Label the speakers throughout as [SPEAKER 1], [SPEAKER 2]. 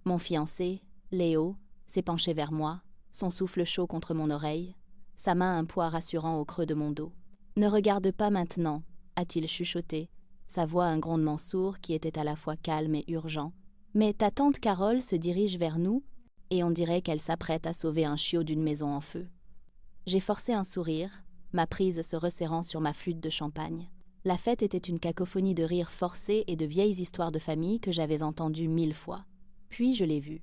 [SPEAKER 1] Mon fiancé, Léo, s'est penché vers moi, son souffle chaud contre mon oreille, sa main un poids rassurant au creux de mon dos. « Ne regarde pas maintenant », a-t-il chuchoté, sa voix un grondement sourd qui était à la fois calme et urgent. Mais ta tante Carole se dirige vers nous et on dirait qu'elle s'apprête à sauver un chiot d'une maison en feu. J'ai forcé un sourire, ma prise se resserrant sur ma flûte de champagne. La fête était une cacophonie de rires forcés et de vieilles histoires de famille que j'avais entendues 1000 fois. Puis je l'ai vue.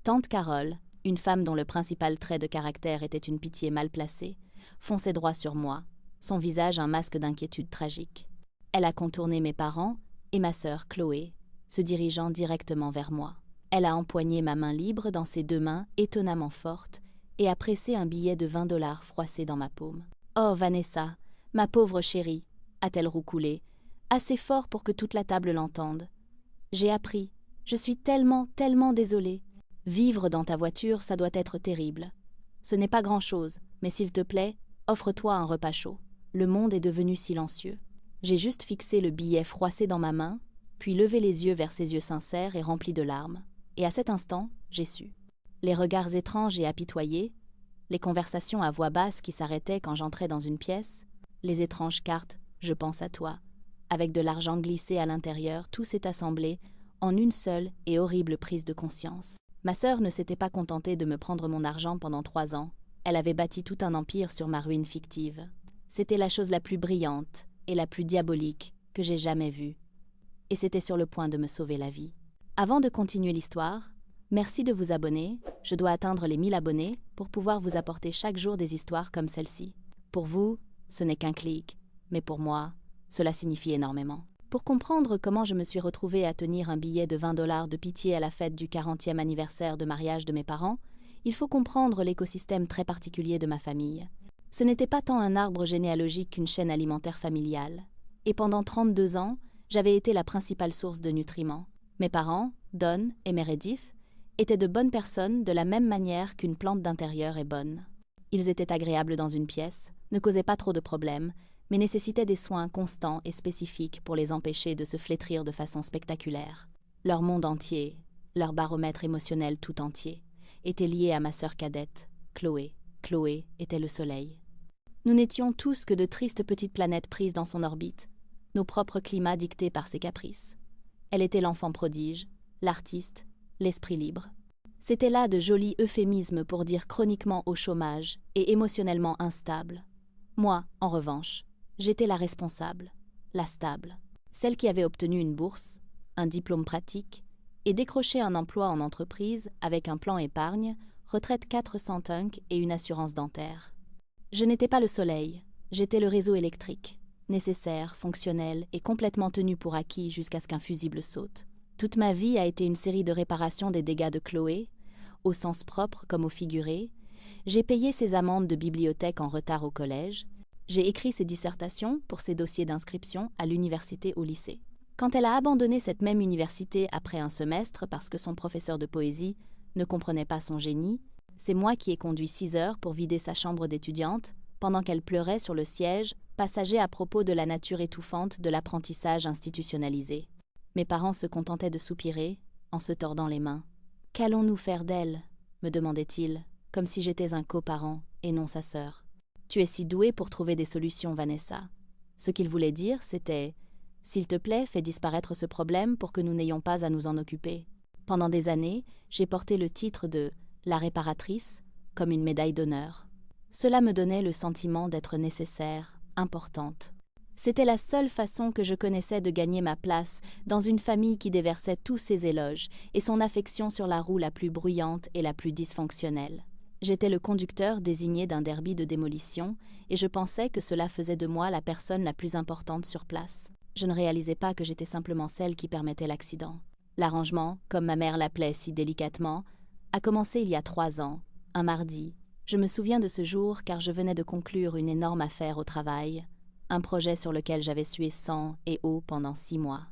[SPEAKER 1] Tante Carole, une femme dont le principal trait de caractère était une pitié mal placée, fonçait droit sur moi, son visage un masque d'inquiétude tragique. Elle a contourné mes parents et ma sœur Chloé, se dirigeant directement vers moi. Elle a empoigné ma main libre dans ses deux mains étonnamment fortes et a pressé un billet de 20 $ froissé dans ma paume. « Oh, Vanessa, ma pauvre chérie !» a-t-elle roucoulé, assez fort pour que toute la table l'entende. « J'ai appris. Je suis tellement désolée. Vivre dans ta voiture, ça doit être terrible. Ce n'est pas grand-chose, mais s'il te plaît, offre-toi un repas chaud. » Le monde est devenu silencieux. J'ai juste fixé le billet froissé dans ma main, puis levé les yeux vers ses yeux sincères et remplis de larmes. Et à cet instant, j'ai su. Les regards étranges et apitoyés, les conversations à voix basse qui s'arrêtaient quand j'entrais dans une pièce, les étranges cartes « Je pense à toi », avec de l'argent glissé à l'intérieur, tout s'est assemblé en une seule et horrible prise de conscience. Ma sœur ne s'était pas contentée de me prendre mon argent pendant 3 ans. Elle avait bâti tout un empire sur ma ruine fictive. C'était la chose la plus brillante et la plus diabolique que j'ai jamais vue. Et c'était sur le point de me sauver la vie. Avant de continuer l'histoire, merci de vous abonner. Je dois atteindre les 1000 abonnés pour pouvoir vous apporter chaque jour des histoires comme celle-ci. Pour vous, ce n'est qu'un clic, mais pour moi, cela signifie énormément. Pour comprendre comment je me suis retrouvée à tenir un billet de 20 $ de pitié à la fête du 40e anniversaire de mariage de mes parents, il faut comprendre l'écosystème très particulier de ma famille. Ce n'était pas tant un arbre généalogique qu'une chaîne alimentaire familiale. Et pendant 32 ans, j'avais été la principale source de nutriments. Mes parents, Don et Meredith, étaient de bonnes personnes de la même manière qu'une plante d'intérieur est bonne. Ils étaient agréables dans une pièce, ne causaient pas trop de problèmes, mais nécessitaient des soins constants et spécifiques pour les empêcher de se flétrir de façon spectaculaire. Leur monde entier, leur baromètre émotionnel tout entier, était lié à ma sœur cadette, Chloé. Chloé était le soleil. Nous n'étions tous que de tristes petites planètes prises dans son orbite, nos propres climats dictés par ses caprices. Elle était l'enfant prodige, l'artiste, l'esprit libre. C'était là de jolis euphémismes pour dire chroniquement au chômage et émotionnellement instable. Moi, en revanche, j'étais la responsable, la stable, celle qui avait obtenu une bourse, un diplôme pratique et décroché un emploi en entreprise avec un plan épargne, retraite 405 et une assurance dentaire. Je n'étais pas le soleil, j'étais le réseau électrique, nécessaire, fonctionnel et complètement tenu pour acquis jusqu'à ce qu'un fusible saute. Toute ma vie a été une série de réparations des dégâts de Chloé, au sens propre comme au figuré. J'ai payé ses amendes de bibliothèque en retard au collège. J'ai écrit ses dissertations pour ses dossiers d'inscription à l'université au lycée. Quand elle a abandonné cette même université après un semestre parce que son professeur de poésie ne comprenait pas son génie, c'est moi qui ai conduit 6 heures pour vider sa chambre d'étudiante, pendant qu'elle pleurait sur le siège, passager à propos de la nature étouffante de l'apprentissage institutionnalisé. Mes parents se contentaient de soupirer, en se tordant les mains. « Qu'allons-nous faire d'elle ?» me demandait-il, comme si j'étais un coparent et non sa sœur. « Tu es si douée pour trouver des solutions, Vanessa. » Ce qu'il voulait dire, c'était « S'il te plaît, fais disparaître ce problème pour que nous n'ayons pas à nous en occuper. » Pendant des années, j'ai porté le titre de « la réparatrice » comme une médaille d'honneur. Cela me donnait le sentiment d'être nécessaire, importante. C'était la seule façon que je connaissais de gagner ma place dans une famille qui déversait tous ses éloges et son affection sur la roue la plus bruyante et la plus dysfonctionnelle. J'étais le conducteur désigné d'un derby de démolition et je pensais que cela faisait de moi la personne la plus importante sur place. Je ne réalisais pas que j'étais simplement celle qui permettait l'accident. L'arrangement, comme ma mère l'appelait si délicatement, a commencé il y a 3 ans, un mardi. Je me souviens de ce jour car je venais de conclure une énorme affaire au travail, un projet sur lequel j'avais sué sang et eau pendant 6 mois.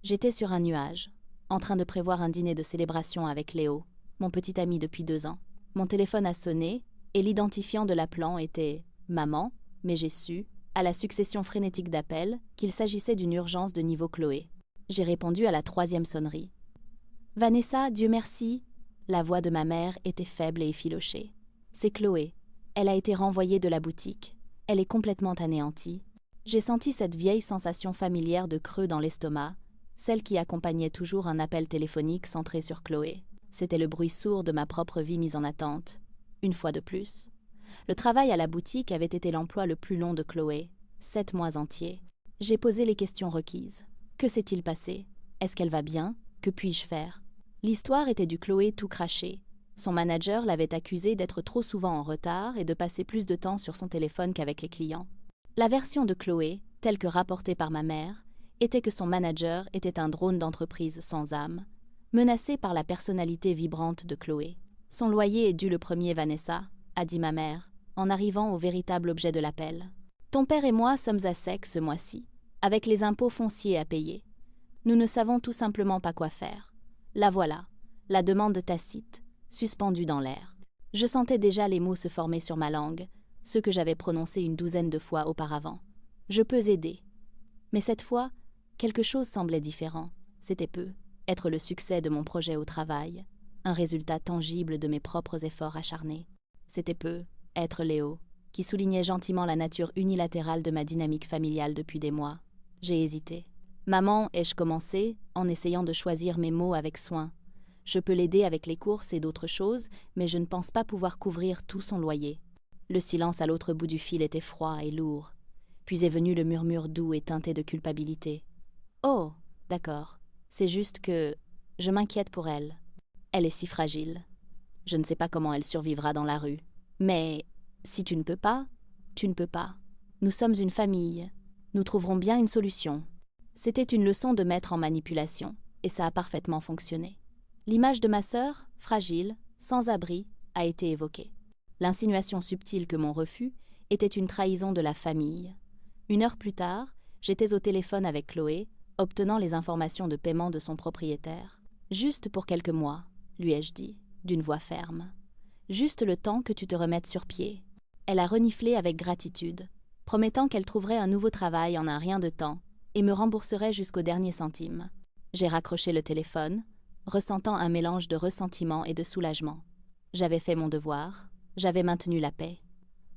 [SPEAKER 1] J'étais sur un nuage, en train de prévoir un dîner de célébration avec Léo, mon petit ami depuis 2 ans. Mon téléphone a sonné et l'identifiant de l'appelant était « Maman », mais j'ai su, à la succession frénétique d'appels, qu'il s'agissait d'une urgence de niveau Chloé. J'ai répondu à la 3e sonnerie. « Vanessa, Dieu merci, La voix de ma mère était faible et effilochée. « C'est Chloé. Elle a été renvoyée de la boutique. Elle est complètement anéantie. » J'ai senti cette vieille sensation familière de creux dans l'estomac, celle qui accompagnait toujours un appel téléphonique centré sur Chloé. C'était le bruit sourd de ma propre vie mise en attente. Une fois de plus. Le travail à la boutique avait été l'emploi le plus long de Chloé, 7 mois entiers. J'ai posé les questions requises. Que s'est-il passé? Est-ce qu'elle va bien? Que puis-je faire? L'histoire était du Chloé tout craché. Son manager l'avait accusée d'être trop souvent en retard et de passer plus de temps sur son téléphone qu'avec les clients. La version de Chloé, telle que rapportée par ma mère, était que son manager était un drone d'entreprise sans âme, menacé par la personnalité vibrante de Chloé. « Son loyer est dû le premier, Vanessa », a dit ma mère, en arrivant au véritable objet de l'appel. « Ton père et moi sommes à sec ce mois-ci, avec les impôts fonciers à payer. Nous ne savons tout simplement pas quoi faire. La voilà, la demande tacite, suspendue dans l'air. » Je sentais déjà les mots se former sur ma langue, ceux que j'avais prononcés une douzaine de fois auparavant. Je peux aider. Mais cette fois, quelque chose semblait différent. C'était peu, être le succès de mon projet au travail, un résultat tangible de mes propres efforts acharnés. C'était peu, être Léo, qui soulignait gentiment la nature unilatérale de ma dynamique familiale depuis des mois. J'ai hésité. « Maman, ai-je commencé, en essayant de choisir mes mots avec soin. Je peux l'aider avec les courses et d'autres choses, mais je ne pense pas pouvoir couvrir tout son loyer. » Le silence à l'autre bout du fil était froid et lourd. Puis est venu le murmure doux et teinté de culpabilité. « Oh, d'accord. C'est juste que je m'inquiète pour elle. Elle est si fragile. Je ne sais pas comment elle survivra dans la rue. Mais si tu ne peux pas, tu ne peux pas. Nous sommes une famille. Nous trouverons bien une solution. » C'était une leçon de maître en manipulation, et ça a parfaitement fonctionné. L'image de ma sœur, fragile, sans abri, a été évoquée. L'insinuation subtile que mon refus était une trahison de la famille. 1 heure plus tard, j'étais au téléphone avec Chloé, obtenant les informations de paiement de son propriétaire. « Juste pour quelques mois, » lui ai-je dit, d'une voix ferme. « Juste le temps que tu te remettes sur pied. » Elle a reniflé avec gratitude, promettant qu'elle trouverait un nouveau travail en un rien de temps et me rembourserait jusqu'au dernier centime. J'ai raccroché le téléphone, ressentant un mélange de ressentiment et de soulagement. J'avais fait mon devoir, j'avais maintenu la paix,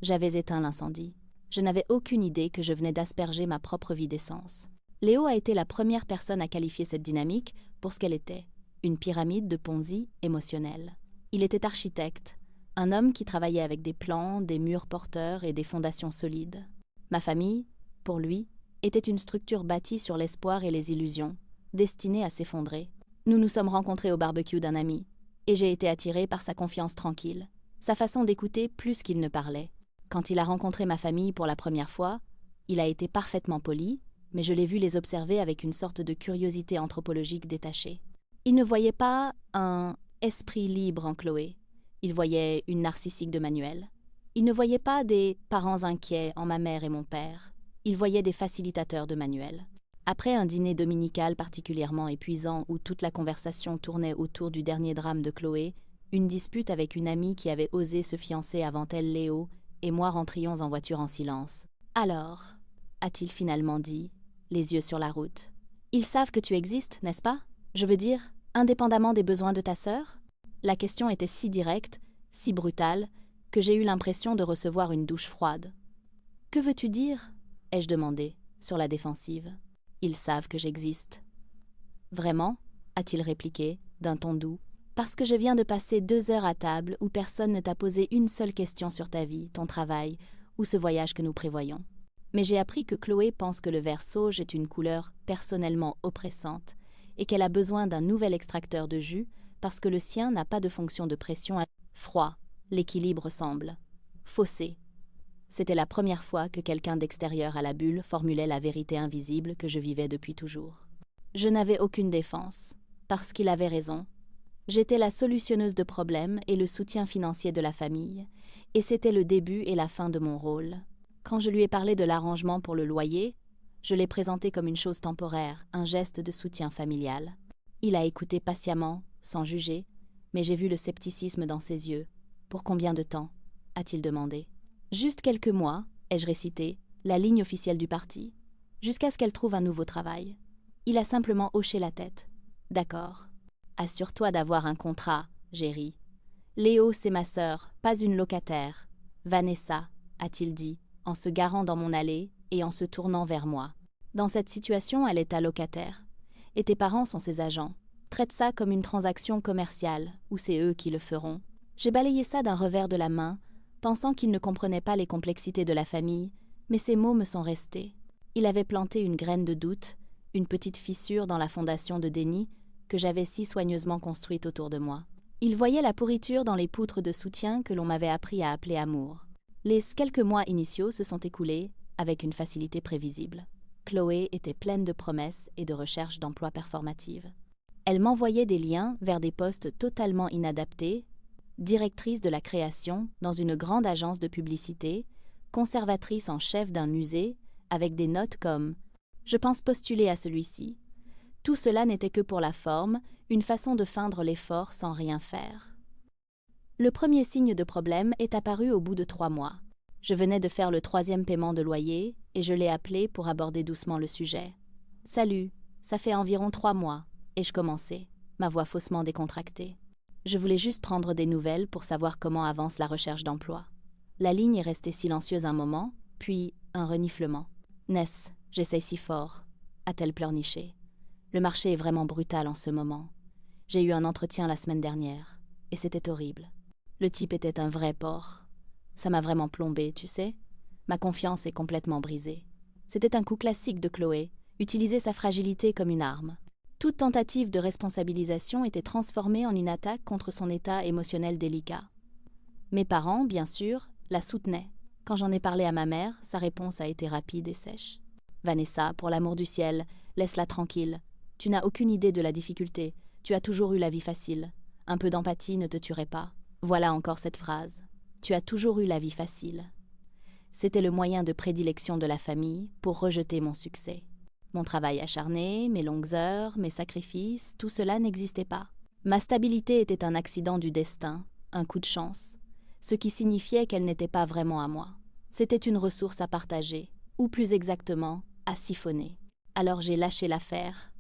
[SPEAKER 1] j'avais éteint l'incendie. Je n'avais aucune idée que je venais d'asperger ma propre vie d'essence. Léo a été la première personne à qualifier cette dynamique pour ce qu'elle était, une pyramide de Ponzi émotionnelle. Il était architecte, un homme qui travaillait avec des plans, des murs porteurs et des fondations solides. Ma famille, pour lui, était une structure bâtie sur l'espoir et les illusions, destinée à s'effondrer. Nous nous sommes rencontrés au barbecue d'un ami, et j'ai été attirée par sa confiance tranquille, sa façon d'écouter plus qu'il ne parlait. Quand il a rencontré ma famille pour la première fois, il a été parfaitement poli, mais je l'ai vu les observer avec une sorte de curiosité anthropologique détachée. Il ne voyait pas un esprit libre en Chloé, il voyait une narcissique de manuel. Il ne voyait pas des parents inquiets en ma mère et mon père, il voyait des facilitateurs de manuel. Après un dîner dominical particulièrement épuisant où toute la conversation tournait autour du dernier drame de Chloé, une dispute avec une amie qui avait osé se fiancer avant elle Léo, et moi rentrions en voiture en silence. « Alors » a-t-il finalement dit, les yeux sur la route. « Ils savent que tu existes, n'est-ce pas? Je veux dire, indépendamment des besoins de ta sœur ?» La question était si directe, si brutale, que j'ai eu l'impression de recevoir une douche froide. « Que veux-tu dire ?» ai-je demandé, sur la défensive. « Ils savent que j'existe. »« Vraiment ?» a-t-il répliqué, d'un ton doux. « Parce que je viens de passer 2 heures à table où personne ne t'a posé une seule question sur ta vie, ton travail ou ce voyage que nous prévoyons. Mais j'ai appris que Chloé pense que le vert sauge est une couleur personnellement oppressante et qu'elle a besoin d'un nouvel extracteur de jus parce que le sien n'a pas de fonction de pression. Froid, l'équilibre semble. Faussé. » C'était la première fois que quelqu'un d'extérieur à la bulle formulait la vérité invisible que je vivais depuis toujours. Je n'avais aucune défense, parce qu'il avait raison. J'étais la solutionneuse de problèmes et le soutien financier de la famille, et c'était le début et la fin de mon rôle. Quand je lui ai parlé de l'arrangement pour le loyer, je l'ai présenté comme une chose temporaire, un geste de soutien familial. Il a écouté patiemment, sans juger, mais j'ai vu le scepticisme dans ses yeux. « Pour combien de temps ?» a-t-il demandé. « Juste quelques mois, » ai-je récité, la ligne officielle du parti, jusqu'à ce qu'elle trouve un nouveau travail. Il a simplement hoché la tête. « D'accord. Assure-toi d'avoir un contrat. » j'ai ri. Léo, c'est ma sœur, pas une locataire. Vanessa, a-t-il dit, en se garant dans mon allée et en se tournant vers moi. Dans cette situation, elle est ta locataire. Et tes parents sont ses agents. Traite ça comme une transaction commerciale, ou c'est eux qui le feront. J'ai balayé ça d'un revers de la main, pensant qu'il ne comprenait pas les complexités de la famille, mais ces mots me sont restés. Il avait planté une graine de doute, une petite fissure dans la fondation de déni que j'avais si soigneusement construite autour de moi. Il voyait la pourriture dans les poutres de soutien que l'on m'avait appris à appeler amour. Les quelques mois initiaux se sont écoulés avec une facilité prévisible. Chloé était pleine de promesses et de recherches d'emploi performatives. Elle m'envoyait des liens vers des postes totalement inadaptés, directrice de la création dans une grande agence de publicité, conservatrice en chef d'un musée, avec des notes comme « Je pense postuler à celui-ci ». Tout cela n'était que pour la forme, une façon de feindre l'effort sans rien faire. Le premier signe de problème est apparu au bout de 3 mois. Je venais de faire le 3e paiement de loyer et je l'ai appelé pour aborder doucement le sujet. « Salut, ça fait environ 3 mois. » Et je commençais, ma voix faussement décontractée. Je voulais juste prendre des nouvelles pour savoir comment avance la recherche d'emploi. La ligne est restée silencieuse un moment, puis un reniflement. « Ness, j'essaye si fort. » a-t-elle pleurniché. Le marché est vraiment brutal en ce moment. J'ai eu un entretien la semaine dernière, et c'était horrible. Le type était un vrai porc. Ça m'a vraiment plombé, tu sais. Ma confiance est complètement brisée. C'était un coup classique de Chloé, utiliser sa fragilité comme une arme. Toute tentative de responsabilisation était transformée en une attaque contre son état émotionnel délicat. Mes parents, bien sûr, la soutenaient. Quand j'en ai parlé à ma mère, sa réponse a été rapide et sèche. « Vanessa, pour l'amour du ciel, laisse-la tranquille. Tu n'as aucune idée de la difficulté. Tu as toujours eu la vie facile. Un peu d'empathie ne te tuerait pas. » Voilà encore cette phrase. « Tu as toujours eu la vie facile. » C'était le moyen de prédilection de la famille pour rejeter mon succès. Mon travail acharné, mes longues heures, mes sacrifices, tout cela n'existait pas. Ma stabilité était un accident du destin, un coup de chance, ce qui signifiait qu'elle n'était pas vraiment à moi. C'était une ressource à partager, ou plus exactement, à siphonner. Alors j'ai lâché l'affaire.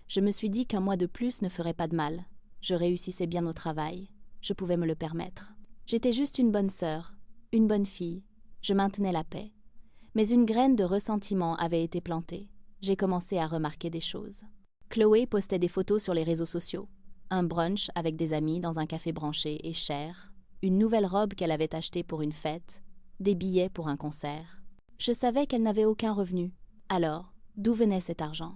[SPEAKER 1] Je me suis dit qu'un mois de plus ne ferait pas de mal. Je réussissais bien au travail. Je pouvais me le permettre. J'étais juste une bonne sœur, une bonne fille. Je maintenais la paix. Mais une graine de ressentiment avait été plantée. J'ai commencé à remarquer des choses. Chloé postait des photos sur les réseaux sociaux. Un brunch avec des amis dans un café branché et cher, une nouvelle robe qu'elle avait achetée pour une fête, des billets pour un concert. Je savais qu'elle n'avait aucun revenu. Alors, d'où venait cet argent?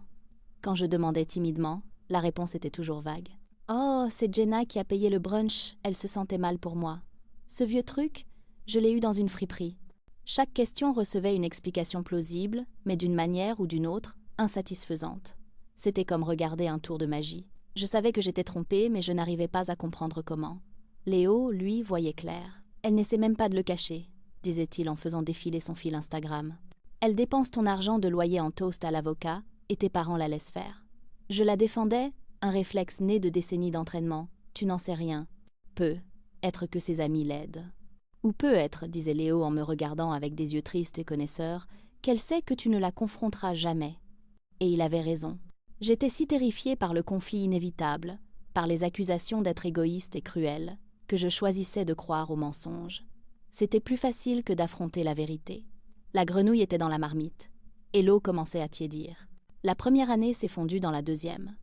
[SPEAKER 1] Quand je demandais timidement, la réponse était toujours vague. « Oh, c'est Jenna qui a payé le brunch, elle se sentait mal pour moi. Ce vieux truc, je l'ai eu dans une friperie. » Chaque question recevait une explication plausible, mais d'une manière ou d'une autre, insatisfaisante. C'était comme regarder un tour de magie. Je savais que j'étais trompée, mais je n'arrivais pas à comprendre comment. Léo, lui, voyait clair. « Elle n'essaie même pas de le cacher », disait-il en faisant défiler son fil Instagram. « Elle dépense ton argent de loyer en toast à l'avocat, et tes parents la laissent faire. » Je la défendais, un réflexe né de décennies d'entraînement. « Tu n'en sais rien. » Peut être que ses amis l'aident. Ou peut être, disait Léo en me regardant avec des yeux tristes et connaisseurs, qu'elle sait que tu ne la confronteras jamais. Et il avait raison. J'étais si terrifiée par le conflit inévitable, par les accusations d'être égoïste et cruelle, que je choisissais de croire aux mensonges. C'était plus facile que d'affronter la vérité. La grenouille était dans la marmite, et l'eau commençait à tiédir. La première année s'est fondue dans la deuxième.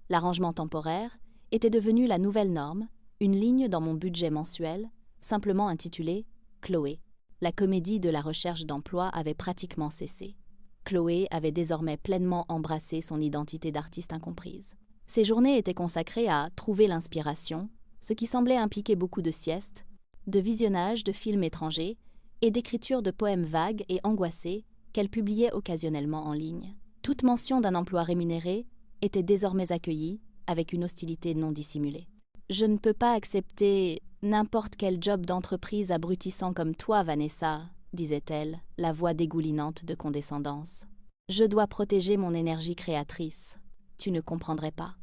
[SPEAKER 1] L'arrangement temporaire était devenu la nouvelle norme, une ligne dans mon budget mensuel, simplement intitulée « Chloé ». La comédie de la recherche d'emploi avait pratiquement cessé. Chloé avait désormais pleinement embrassé son identité d'artiste incomprise. Ses journées étaient consacrées à trouver l'inspiration, ce qui semblait impliquer beaucoup de siestes, de visionnage de films étrangers et d'écriture de poèmes vagues et angoissés qu'elle publiait occasionnellement en ligne. Toute mention d'un emploi rémunéré était désormais accueillie avec une hostilité non dissimulée. « Je ne peux pas accepter n'importe quel job d'entreprise abrutissant comme toi, Vanessa, » disait-elle, la voix dégoulinante de condescendance. « Je dois protéger mon énergie créatrice. Tu ne comprendrais pas. »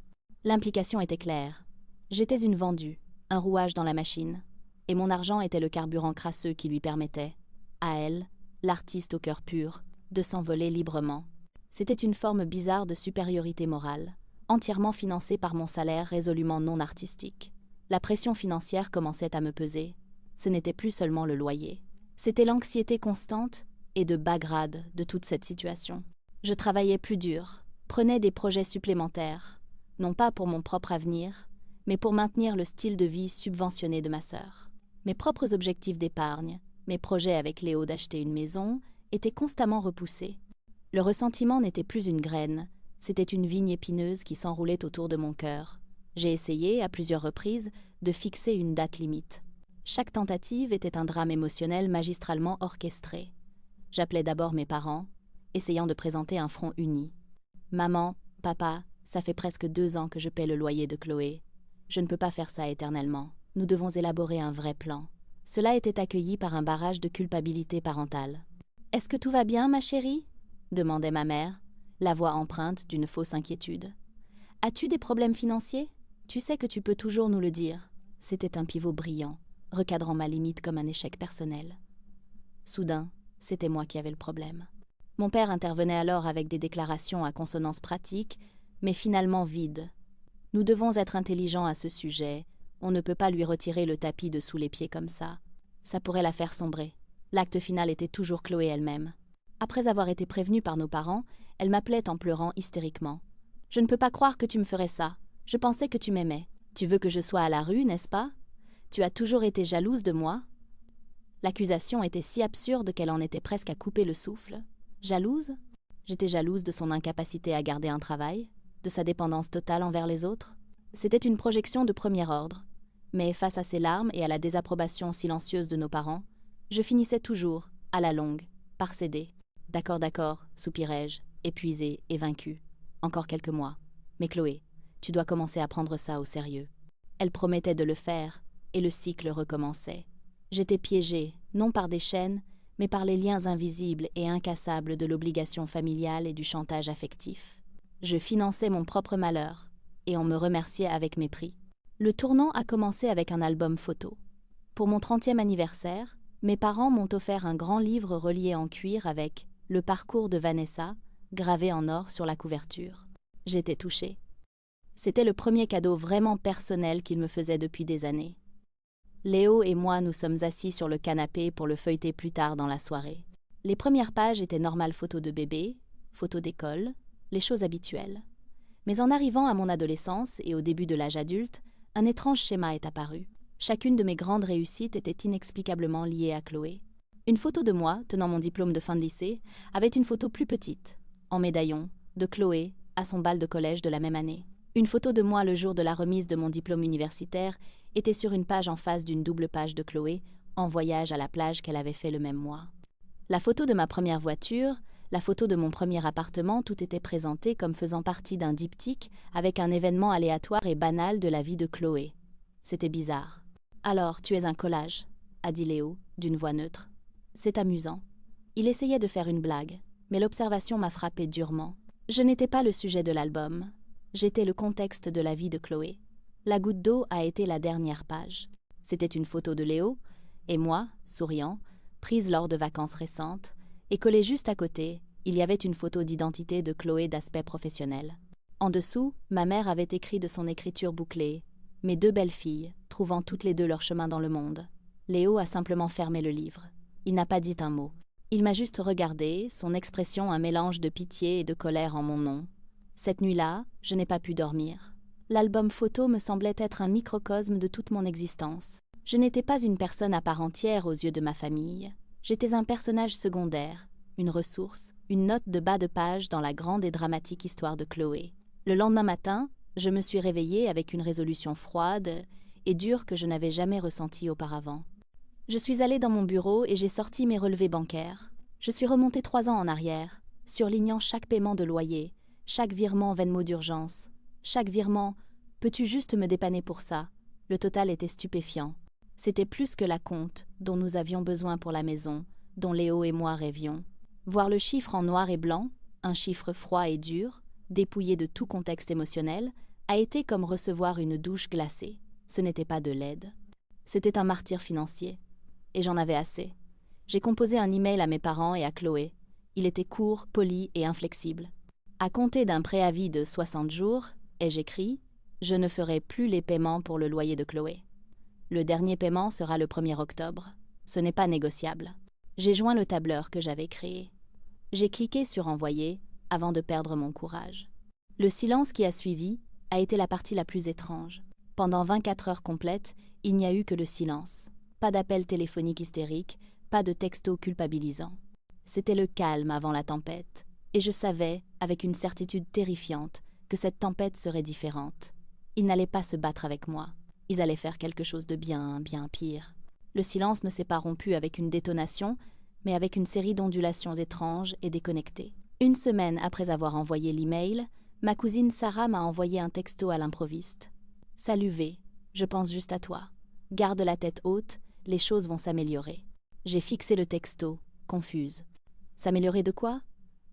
[SPEAKER 1] L'implication était claire. J'étais une vendue, un rouage dans la machine, et mon argent était le carburant crasseux qui lui permettait, à elle, l'artiste au cœur pur, de s'envoler librement. C'était une forme bizarre de supériorité morale, entièrement financée par mon salaire résolument non artistique. La pression financière commençait à me peser. Ce n'était plus seulement le loyer. C'était l'anxiété constante et de bas grade de toute cette situation. Je travaillais plus dur, prenais des projets supplémentaires, non pas pour mon propre avenir, mais pour maintenir le style de vie subventionné de ma sœur. Mes propres objectifs d'épargne, mes projets avec Léo d'acheter une maison, étaient constamment repoussés. Le ressentiment n'était plus une graine, c'était une vigne épineuse qui s'enroulait autour de mon cœur. J'ai essayé, à plusieurs reprises, de fixer une date limite. Chaque tentative était un drame émotionnel magistralement orchestré. J'appelais d'abord mes parents, essayant de présenter un front uni. « Maman, papa, ça fait presque 2 ans que je paie le loyer de Chloé. Je ne peux pas faire ça éternellement. Nous devons élaborer un vrai plan. » Cela était accueilli par un barrage de culpabilité parentale. « Est-ce que tout va bien, ma chérie ?» demandait ma mère, la voix empreinte d'une fausse inquiétude. « As-tu des problèmes financiers ? Tu sais que tu peux toujours nous le dire. » C'était un pivot brillant, recadrant ma limite comme un échec personnel. Soudain, c'était moi qui avais le problème. Mon père intervenait alors avec des déclarations à consonance pratique, mais finalement vides. « Nous devons être intelligents à ce sujet. On ne peut pas lui retirer le tapis de sous les pieds comme ça. Ça pourrait la faire sombrer. » L'acte final était toujours Chloé elle-même. Après avoir été prévenue par nos parents, elle m'appelait en pleurant hystériquement. « Je ne peux pas croire que tu me ferais ça. Je pensais que tu m'aimais. Tu veux que je sois à la rue, n'est-ce pas? Tu as toujours été jalouse de moi ?» L'accusation était si absurde qu'elle en était presque à couper le souffle. Jalouse? J'étais jalouse de son incapacité à garder un travail, de sa dépendance totale envers les autres. C'était une projection de premier ordre. Mais face à ces larmes et à la désapprobation silencieuse de nos parents, je finissais toujours, à la longue, par céder. « D'accord, soupirai-je, épuisée et vaincue. Encore quelques mois. Mais Chloé, tu dois commencer à prendre ça au sérieux. » Elle promettait de le faire, et le cycle recommençait. J'étais piégée, non par des chaînes, mais par les liens invisibles et incassables de l'obligation familiale et du chantage affectif. Je finançais mon propre malheur, et on me remerciait avec mépris. Le tournant a commencé avec un album photo. Pour mon 30e anniversaire, mes parents m'ont offert un grand livre relié en cuir avec « Le parcours de Vanessa » gravé en or sur la couverture. J'étais touchée. C'était le premier cadeau vraiment personnel qu'ils me faisaient depuis des années. Léo et moi nous sommes assis sur le canapé pour le feuilleter plus tard dans la soirée. Les premières pages étaient normales photos de bébé, photos d'école, les choses habituelles. Mais en arrivant à mon adolescence et au début de l'âge adulte, un étrange schéma est apparu. Chacune de mes grandes réussites était inexplicablement liée à Chloé. Une photo de moi, tenant mon diplôme de fin de lycée, avait une photo plus petite, en médaillon, de Chloé, à son bal de collège de la même année. Une photo de moi le jour de la remise de mon diplôme universitaire était sur une page en face d'une double page de Chloé, en voyage à la plage qu'elle avait fait le même mois. La photo de ma première voiture, la photo de mon premier appartement, tout était présenté comme faisant partie d'un diptyque avec un événement aléatoire et banal de la vie de Chloé. C'était bizarre. « Alors, tu es un collage », a dit Léo, d'une voix neutre. « C'est amusant. » Il essayait de faire une blague, mais l'observation m'a frappée durement. Je n'étais pas le sujet de l'album. J'étais le contexte de la vie de Chloé. La goutte d'eau a été la dernière page. C'était une photo de Léo, et moi, souriant, prise lors de vacances récentes, et collée juste à côté, il y avait une photo d'identité de Chloé d'aspect professionnel. En dessous, ma mère avait écrit de son écriture bouclée « Mes 2 belles filles, trouvant toutes les 2 leur chemin dans le monde ». Léo a simplement fermé le livre. Il n'a pas dit un mot. Il m'a juste regardé, son expression un mélange de pitié et de colère en mon nom. Cette nuit-là, je n'ai pas pu dormir. L'album photo me semblait être un microcosme de toute mon existence. Je n'étais pas une personne à part entière aux yeux de ma famille. J'étais un personnage secondaire, une ressource, une note de bas de page dans la grande et dramatique histoire de Chloé. Le lendemain matin, je me suis réveillée avec une résolution froide et dure que je n'avais jamais ressentie auparavant. Je suis allée dans mon bureau et j'ai sorti mes relevés bancaires. Je suis remontée 3 ans en arrière, surlignant chaque paiement de loyer, chaque virement Venmo d'urgence. Chaque virement, peux-tu juste me dépanner pour ça? Le total était stupéfiant. C'était plus que l'acompte dont nous avions besoin pour la maison, dont Léo et moi rêvions. Voir le chiffre en noir et blanc, un chiffre froid et dur, dépouillé de tout contexte émotionnel, a été comme recevoir une douche glacée. Ce n'était pas de l'aide. C'était un martyre financier. Et j'en avais assez. J'ai composé un email à mes parents et à Chloé. Il était court, poli et inflexible. À compter d'un préavis de 60 jours, ai-je écrit, Je ne ferai plus les paiements pour le loyer de Chloé. Le dernier paiement sera le 1er octobre. Ce n'est pas négociable. J'ai joint le tableur que j'avais créé. J'ai cliqué sur envoyer avant de perdre mon courage. Le silence qui a suivi a été la partie la plus étrange. Pendant 24 heures complètes, il n'y a eu que le silence. Pas d'appel téléphonique hystérique, pas de texto culpabilisant. C'était le calme avant la tempête. Et je savais, avec une certitude terrifiante, que cette tempête serait différente. Ils n'allaient pas se battre avec moi. Ils allaient faire quelque chose de bien, bien pire. Le silence ne s'est pas rompu avec une détonation, mais avec une série d'ondulations étranges et déconnectées. Une semaine après avoir envoyé l'email, ma cousine Sarah m'a envoyé un texto à l'improviste. « Salut V, je pense juste à toi. Garde la tête haute, les choses vont s'améliorer. » J'ai fixé le texto, confuse. S'améliorer de quoi?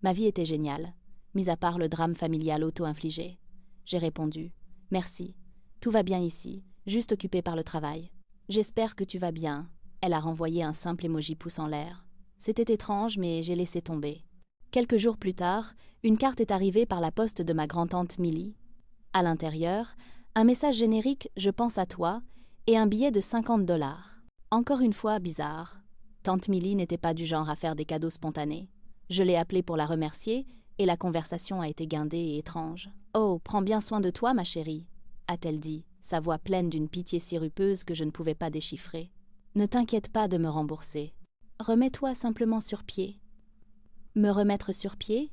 [SPEAKER 1] Ma vie était géniale, mis à part le drame familial auto-infligé. J'ai répondu « Merci, tout va bien ici, juste occupée par le travail. J'espère que tu vas bien. » Elle a renvoyé un simple emoji pouce en l'air. C'était étrange, mais j'ai laissé tomber. Quelques jours plus tard, une carte est arrivée par la poste de ma grand-tante Millie. À l'intérieur, un message générique « Je pense à toi » et un billet de 50 $. Encore une fois, bizarre. Tante Millie n'était pas du genre à faire des cadeaux spontanés. Je l'ai appelée pour la remercier et la conversation a été guindée et étrange. « Oh, prends bien soin de toi, ma chérie », a-t-elle dit, sa voix pleine d'une pitié sirupeuse que je ne pouvais pas déchiffrer. « Ne t'inquiète pas de me rembourser. Remets-toi simplement sur pied. » Me remettre sur pied?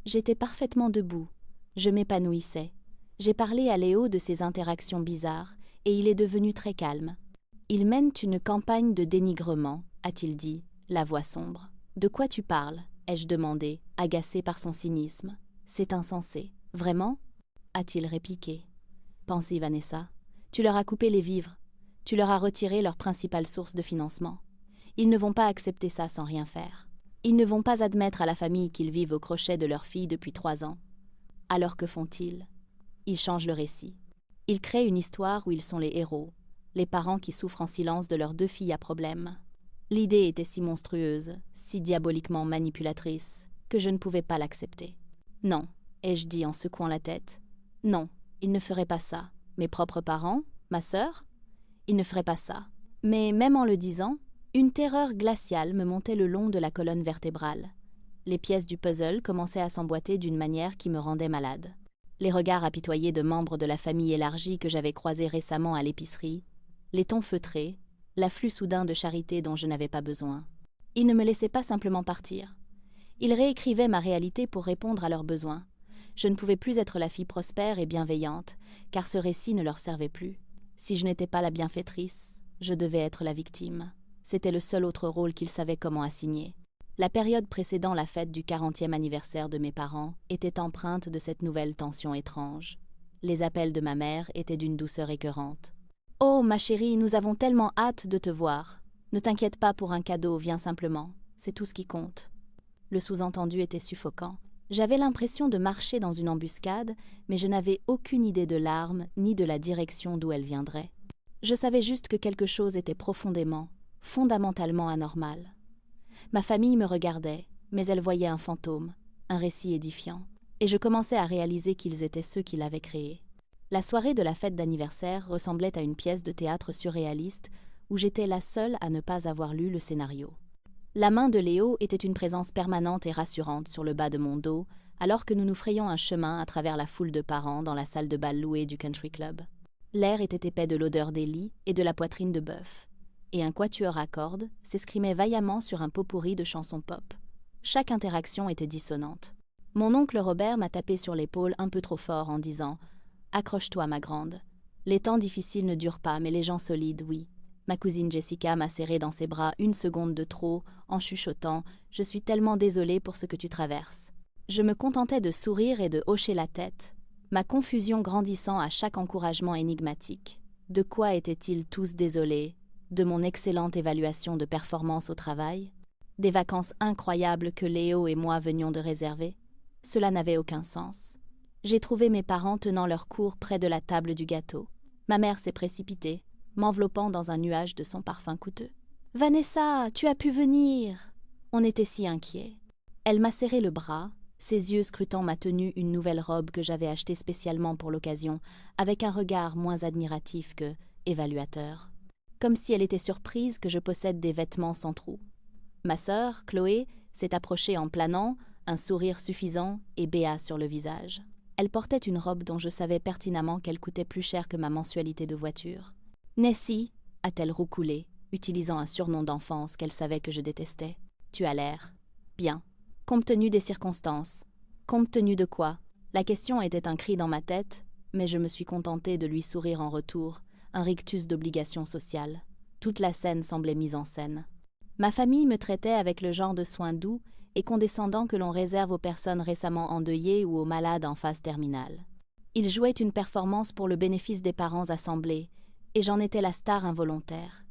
[SPEAKER 1] J'étais parfaitement debout. Je m'épanouissais. J'ai parlé à Léo de ses interactions bizarres et il est devenu très calme. « Ils mènent une campagne de dénigrement », a-t-il dit, la voix sombre. « De quoi tu parles ?» ai-je demandé, agacée par son cynisme. « C'est insensé. Vraiment ?» a-t-il répliqué. « Pense-y, Vanessa. Tu leur as coupé les vivres. Tu leur as retiré leur principale source de financement. Ils ne vont pas accepter ça sans rien faire. Ils ne vont pas admettre à la famille qu'ils vivent au crochet de leur fille depuis 3 ans. Alors que font-ils? Ils changent le récit. Ils créent une histoire où ils sont les héros, les parents qui souffrent en silence de leurs 2 filles à problème. L'idée était si monstrueuse, si diaboliquement manipulatrice, que je ne pouvais pas l'accepter. « Non », ai-je dit en secouant la tête. « Non, ils ne feraient pas ça. Mes propres parents? Ma sœur? Ils ne feraient pas ça. » Mais même en le disant, une terreur glaciale me montait le long de la colonne vertébrale. Les pièces du puzzle commençaient à s'emboîter d'une manière qui me rendait malade. Les regards apitoyés de membres de la famille élargie que j'avais croisés récemment à l'épicerie, les tons feutrés, l'afflux soudain de charité dont je n'avais pas besoin. Ils ne me laissaient pas simplement partir. Ils réécrivaient ma réalité pour répondre à leurs besoins. Je ne pouvais plus être la fille prospère et bienveillante, car ce récit ne leur servait plus. Si je n'étais pas la bienfaitrice, je devais être la victime. C'était le seul autre rôle qu'ils savaient comment assigner. La période précédant la fête du 40e anniversaire de mes parents était empreinte de cette nouvelle tension étrange. Les appels de ma mère étaient d'une douceur écœurante. « Oh, ma chérie, nous avons tellement hâte de te voir. Ne t'inquiète pas pour un cadeau, viens simplement. C'est tout ce qui compte. » Le sous-entendu était suffocant. J'avais l'impression de marcher dans une embuscade, mais je n'avais aucune idée de l'arme ni de la direction d'où elle viendrait. Je savais juste que quelque chose était profondément, fondamentalement anormal. Ma famille me regardait, mais elle voyait un fantôme, un récit édifiant, et je commençais à réaliser qu'ils étaient ceux qui l'avaient créé. La soirée de la fête d'anniversaire ressemblait à une pièce de théâtre surréaliste où j'étais la seule à ne pas avoir lu le scénario. La main de Léo était une présence permanente et rassurante sur le bas de mon dos, alors que nous nous frayions un chemin à travers la foule de parents dans la salle de bal louée du country club. L'air était épais de l'odeur des lits et de la poitrine de bœuf, et un quatuor à cordes s'escrimait vaillamment sur un pot-pourri de chansons pop. Chaque interaction était dissonante. Mon oncle Robert m'a tapé sur l'épaule un peu trop fort en disant « Accroche-toi, ma grande. Les temps difficiles ne durent pas, mais les gens solides, oui. » Ma cousine Jessica m'a serré dans ses bras 1 seconde de trop, en chuchotant « Je suis tellement désolée pour ce que tu traverses. » Je me contentais de sourire et de hocher la tête, ma confusion grandissant à chaque encouragement énigmatique. De quoi étaient-ils tous désolés? De mon excellente évaluation de performance au travail? Des vacances incroyables que Léo et moi venions de réserver? Cela n'avait aucun sens. J'ai trouvé mes parents tenant leur cours près de la table du gâteau. Ma mère s'est précipitée, m'enveloppant dans un nuage de son parfum coûteux. « Vanessa, tu as pu venir !» On était si inquiets. Elle m'a serré le bras, ses yeux scrutant ma tenue, une nouvelle robe que j'avais achetée spécialement pour l'occasion, avec un regard moins admiratif que évaluateur. Comme si elle était surprise que je possède des vêtements sans trous. Ma sœur, Chloé, s'est approchée en planant, un sourire suffisant et béat sur le visage. Elle portait une robe dont je savais pertinemment qu'elle coûtait plus cher que ma mensualité de voiture. « Nessie » a-t-elle roucoulé, utilisant un surnom d'enfance qu'elle savait que je détestais. « Tu as l'air. Bien. Compte tenu des circonstances. » Compte tenu de quoi? La question était un cri dans ma tête, mais je me suis contentée de lui sourire en retour, un rictus d'obligation sociale. Toute la scène semblait mise en scène. Ma famille me traitait avec le genre de soin doux et condescendant que l'on réserve aux personnes récemment endeuillées ou aux malades en phase terminale. Ils jouaient une performance pour le bénéfice des parents assemblés, et j'en étais la star involontaire.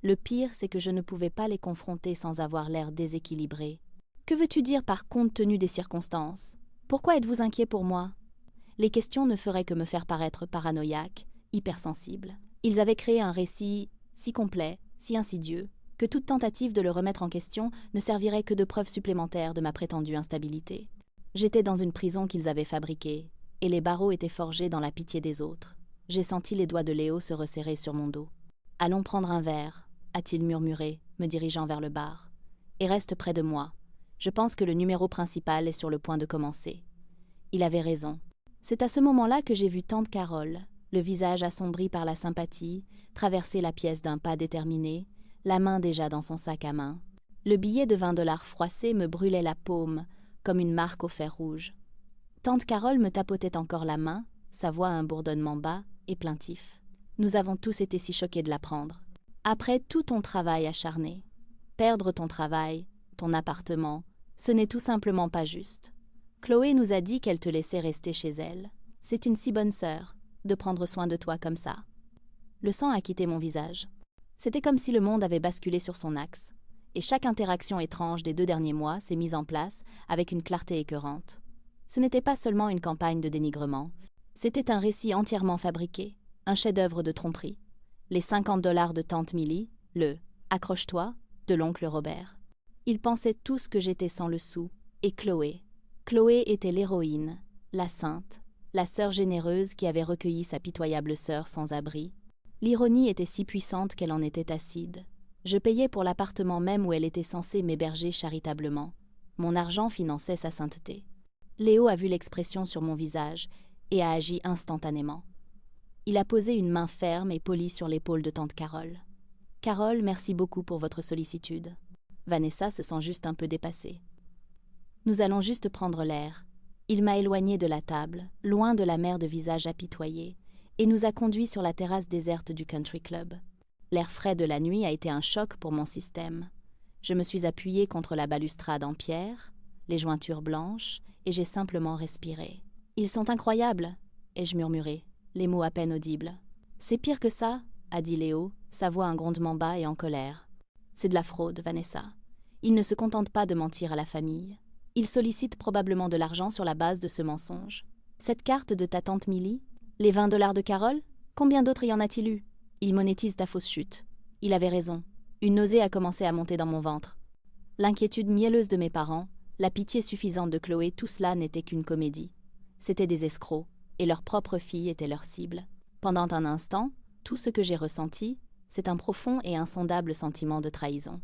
[SPEAKER 1] Le pire, c'est que je ne pouvais pas les confronter sans avoir l'air déséquilibré. « Que veux-tu dire par compte tenu des circonstances? Pourquoi êtes-vous inquiet pour moi ?» Les questions ne feraient que me faire paraître paranoïaque, hypersensible. Ils avaient créé un récit si complet, si insidieux, que toute tentative de le remettre en question ne servirait que de preuve supplémentaire de ma prétendue instabilité. J'étais dans une prison qu'ils avaient fabriquée, et les barreaux étaient forgés dans la pitié des autres. J'ai senti les doigts de Léo se resserrer sur mon dos. « Allons prendre un verre », a-t-il murmuré, me dirigeant vers le bar. « Et reste près de moi. Je pense que le numéro principal est sur le point de commencer. » Il avait raison. C'est à ce moment-là que j'ai vu tante Carole, le visage assombri par la sympathie, traverser la pièce d'un pas déterminé, la main déjà dans son sac à main. Le billet de 20 $ froissé me brûlait la paume, comme une marque au fer rouge. Tante Carole me tapotait encore la main, sa voix à un bourdonnement bas et plaintif. Nous avons tous été si choqués de l'apprendre. Après tout ton travail acharné, perdre ton travail, ton appartement, ce n'est tout simplement pas juste. Chloé nous a dit qu'elle te laissait rester chez elle. C'est une si bonne sœur, de prendre soin de toi comme ça. Le sang a quitté mon visage. C'était comme si le monde avait basculé sur son axe, et chaque interaction étrange des 2 derniers mois s'est mise en place avec une clarté écœurante. Ce n'était pas seulement une campagne de dénigrement, c'était un récit entièrement fabriqué, un chef-d'œuvre de tromperie. Les 50 $ de tante Milly, le « accroche-toi » de l'oncle Robert. Ils pensaient tous que j'étais sans le sou, et Chloé. Chloé était l'héroïne, la sainte, la sœur généreuse qui avait recueilli sa pitoyable sœur sans abri. L'ironie était si puissante qu'elle en était acide. Je payais pour l'appartement même où elle était censée m'héberger charitablement. Mon argent finançait sa sainteté. Léo a vu l'expression sur mon visage et a agi instantanément. Il a posé une main ferme et polie sur l'épaule de tante Carole. « Carole, merci beaucoup pour votre sollicitude. » Vanessa se sent juste un peu dépassée. « Nous allons juste prendre l'air. » Il m'a éloigné de la table, loin de la mer de visages apitoyés, et nous a conduits sur la terrasse déserte du country club. L'air frais de la nuit a été un choc pour mon système. Je me suis appuyée contre la balustrade en pierre, les jointures blanches, et j'ai simplement respiré. « Ils sont incroyables !» ai-je murmuré, les mots à peine audibles. « C'est pire que ça !» a dit Léo, sa voix un grondement bas et en colère. « C'est de la fraude, Vanessa. Ils ne se contentent pas de mentir à la famille. Ils sollicitent probablement de l'argent sur la base de ce mensonge. Cette carte de ta tante Milly ? Les 20 $ de Carole ? Combien d'autres y en a-t-il eu ? Ils monétisent ta fausse chute. » Il avait raison. Une nausée a commencé à monter dans mon ventre. L'inquiétude mielleuse de mes parents, la pitié suffisante de Chloé, tout cela n'était qu'une comédie. C'étaient des escrocs, et leur propre fille était leur cible. Pendant un instant, tout ce que j'ai ressenti, c'est un profond et insondable sentiment de trahison.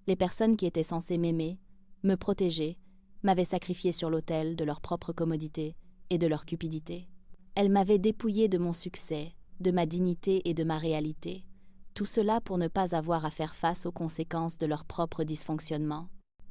[SPEAKER 1] Les personnes qui étaient censées m'aimer, me protéger, m'avaient sacrifié sur l'autel de leur propre commodité et de leur cupidité. Elles m'avaient dépouillé de mon succès, de ma dignité et de ma réalité. Tout cela pour ne pas avoir à faire face aux conséquences de leur propre dysfonctionnement.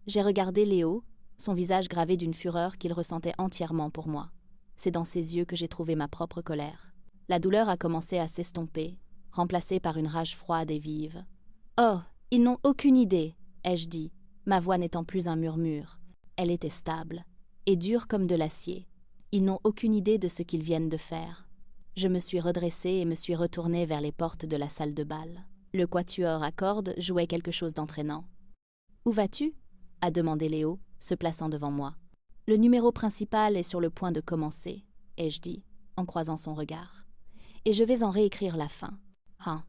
[SPEAKER 1] J'ai regardé Léo, son visage gravé d'une fureur qu'il ressentait entièrement pour moi. C'est dans ses yeux que j'ai trouvé ma propre colère. La douleur a commencé à s'estomper, remplacée par une rage froide et vive. « Oh, ils n'ont aucune idée !» ai-je dit, ma voix n'étant plus un murmure. Elle était stable, et dure comme de l'acier. Ils n'ont aucune idée de ce qu'ils viennent de faire. Je me suis redressée et me suis retournée vers les portes de la salle de bal. Le quatuor à cordes jouait quelque chose d'entraînant. « Où vas-tu » a demandé Léo, se plaçant devant moi. « Le numéro principal est sur le point de commencer, » ai-je dit, en croisant son regard. « Et je vais en réécrire la fin. » Hein.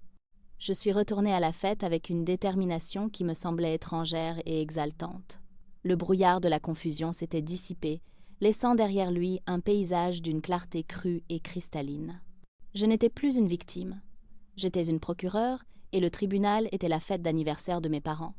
[SPEAKER 1] Je suis retournée à la fête avec une détermination qui me semblait étrangère et exaltante. Le brouillard de la confusion s'était dissipé, laissant derrière lui un paysage d'une clarté crue et cristalline. Je n'étais plus une victime. J'étais une procureure et le tribunal était la fête d'anniversaire de mes parents.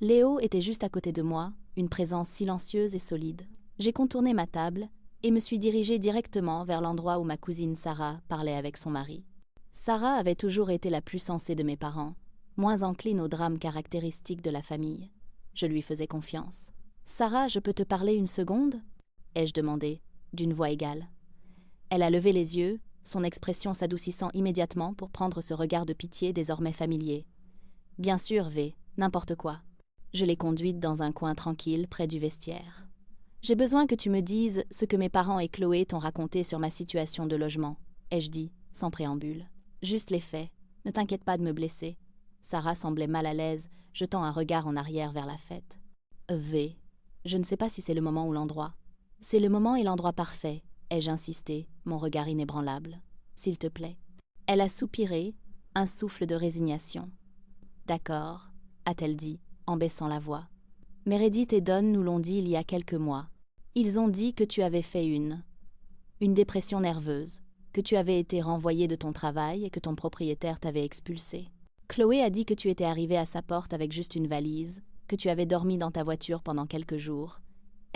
[SPEAKER 1] Léo était juste à côté de moi, une présence silencieuse et solide. J'ai contourné ma table et me suis dirigée directement vers l'endroit où ma cousine Sarah parlait avec son mari. Sarah avait toujours été la plus sensée de mes parents, moins encline aux drames caractéristiques de la famille. Je lui faisais confiance. « Sarah, je peux te parler une seconde ?» ai-je demandé, d'une voix égale. Elle a levé les yeux, son expression s'adoucissant immédiatement pour prendre ce regard de pitié désormais familier. « Bien sûr, V, n'importe quoi. » Je l'ai conduite dans un coin tranquille près du vestiaire. « J'ai besoin que tu me dises ce que mes parents et Chloé t'ont raconté sur ma situation de logement, » ai-je dit, sans préambule. « Juste les faits. Ne t'inquiète pas de me blesser. » Sarah semblait mal à l'aise, jetant un regard en arrière vers la fête. « V, je ne sais pas si c'est le moment ou l'endroit. » « C'est le moment et l'endroit parfait, » ai-je insisté, mon regard inébranlable. « S'il te plaît. » Elle a soupiré, un souffle de résignation. « D'accord, » a-t-elle dit, en baissant la voix. « Meredith et Don nous l'ont dit il y a quelques mois. Ils ont dit que tu avais fait une dépression nerveuse, que tu avais été renvoyé de ton travail et que ton propriétaire t'avait expulsé. Chloé a dit que tu étais arrivé à sa porte avec juste une valise, que tu avais dormi dans ta voiture pendant quelques jours.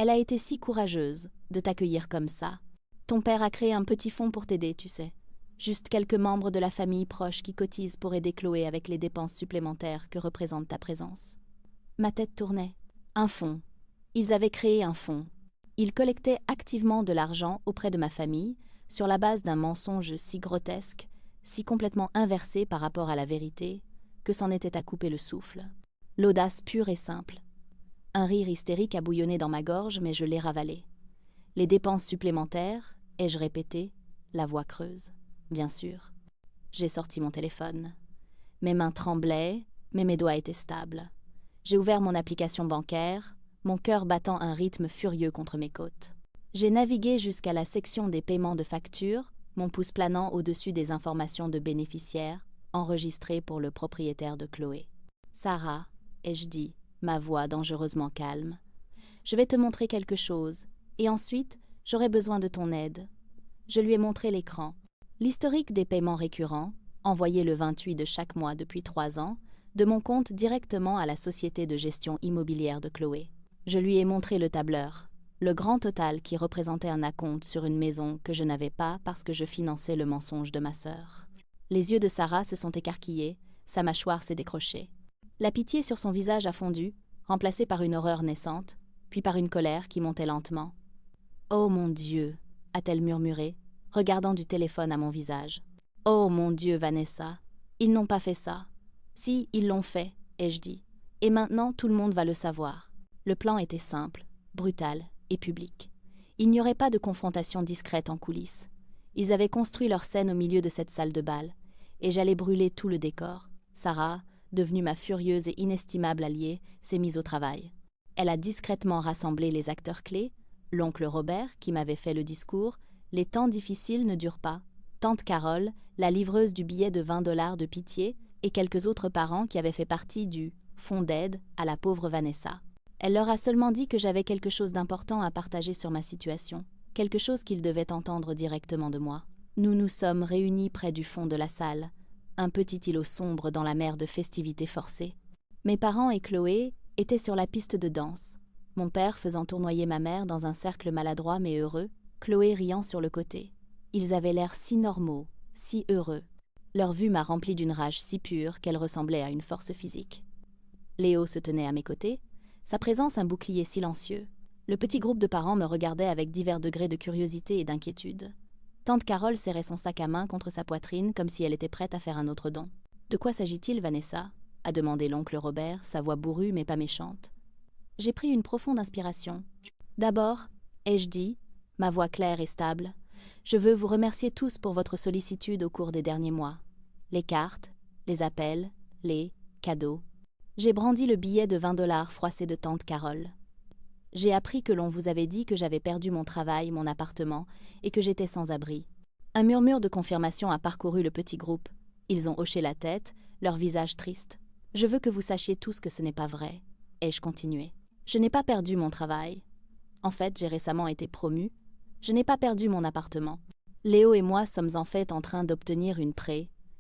[SPEAKER 1] Elle a été si courageuse de t'accueillir comme ça. Ton père a créé un petit fonds pour t'aider, tu sais. Juste quelques membres de la famille proche qui cotisent pour aider Chloé avec les dépenses supplémentaires que représente ta présence. » Ma tête tournait. Un fonds. Ils avaient créé un fonds. Ils collectaient activement de l'argent auprès de ma famille sur la base d'un mensonge si grotesque, si complètement inversé par rapport à la vérité, que c'en était à couper le souffle. L'audace pure et simple. Un rire hystérique a bouillonné dans ma gorge, mais je l'ai ravalé. Les dépenses supplémentaires, ai-je répété, la voix creuse. Bien sûr. J'ai sorti mon téléphone. Mes mains tremblaient, mais mes doigts étaient stables. J'ai ouvert mon application bancaire, mon cœur battant un rythme furieux contre mes côtes. J'ai navigué jusqu'à la section des paiements de factures, mon pouce planant au-dessus des informations de bénéficiaires, enregistrées pour le propriétaire de Chloé. « Sarah, ai-je dit, ma voix dangereusement calme, je vais te montrer quelque chose, et ensuite, j'aurai besoin de ton aide. » Je lui ai montré l'écran. L'historique des paiements récurrents, envoyé le 28 de chaque mois depuis 3 ans, de mon compte directement à la société de gestion immobilière de Chloé. Je lui ai montré le tableur, le grand total qui représentait un acompte sur une maison que je n'avais pas parce que je finançais le mensonge de ma sœur. Les yeux de Sarah se sont écarquillés, sa mâchoire s'est décrochée. La pitié sur son visage a fondu, remplacée par une horreur naissante, puis par une colère qui montait lentement. « Oh mon Dieu !» a-t-elle murmuré, regardant du téléphone à mon visage. « Oh mon Dieu, Vanessa, ils n'ont pas fait ça. Si, ils l'ont fait, ai-je dit. Et maintenant, tout le monde va le savoir. » Le plan était simple, brutal et public. Il n'y aurait pas de confrontation discrète en coulisses. Ils avaient construit leur scène au milieu de cette salle de bal, et j'allais brûler tout le décor. Sarah, devenue ma furieuse et inestimable alliée, s'est mise au travail. Elle a discrètement rassemblé les acteurs clés, l'oncle Robert, qui m'avait fait le discours, les temps difficiles ne durent pas, tante Carole, la livreuse du billet de 20 $ de pitié, et quelques autres parents qui avaient fait partie du fonds d'aide à la pauvre Vanessa. Elle leur a seulement dit que j'avais quelque chose d'important à partager sur ma situation, quelque chose qu'ils devaient entendre directement de moi. Nous nous sommes réunis près du fond de la salle, un petit îlot sombre dans la mer de festivités forcées. Mes parents et Chloé étaient sur la piste de danse, mon père faisant tournoyer ma mère dans un cercle maladroit mais heureux, Chloé riant sur le côté. Ils avaient l'air si normaux, si heureux. Leur vue m'a rempli d'une rage si pure qu'elle ressemblait à une force physique. Léo se tenait à mes côtés, sa présence un bouclier silencieux. Le petit groupe de parents me regardait avec divers degrés de curiosité et d'inquiétude. Tante Carole serrait son sac à main contre sa poitrine comme si elle était prête à faire un autre don. « De quoi s'agit-il, Vanessa ?» a demandé l'oncle Robert, sa voix bourrue mais pas méchante. J'ai pris une profonde inspiration. « D'abord, ai-je dit, ma voix claire et stable, je veux vous remercier tous pour votre sollicitude au cours des derniers mois. Les cartes, les appels, les cadeaux. J'ai brandi le billet de 20 $ froissé de tante Carole. J'ai appris que l'on vous avait dit que j'avais perdu mon travail, mon appartement, et que j'étais sans abri. » Un murmure de confirmation a parcouru le petit groupe. Ils ont hoché la tête, leur visage triste. « Je veux que vous sachiez tous que ce n'est pas vrai. » ai-je continué. « Je n'ai pas perdu mon travail. En fait, j'ai récemment été promue. Je n'ai pas perdu mon appartement. Léo et moi sommes en fait en train d'obtenir une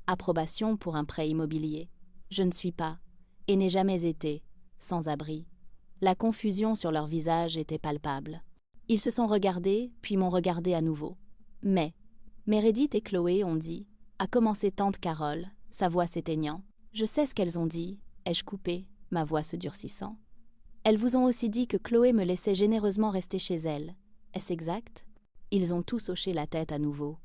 [SPEAKER 1] approbation pour un prêt immobilier. Je ne suis pas, et n'ai jamais été, sans abri. La confusion sur leur visage était palpable. Ils se sont regardés, puis m'ont regardé à nouveau. Mais Meredith et Chloé ont dit, a commencé tante Carole, sa voix s'éteignant. Je sais ce qu'elles ont dit, ai-je coupé, ma voix se durcissant. Elles vous ont aussi dit que Chloé me laissait généreusement rester chez elle. Est-ce exact? Ils ont tous hoché la tête à nouveau.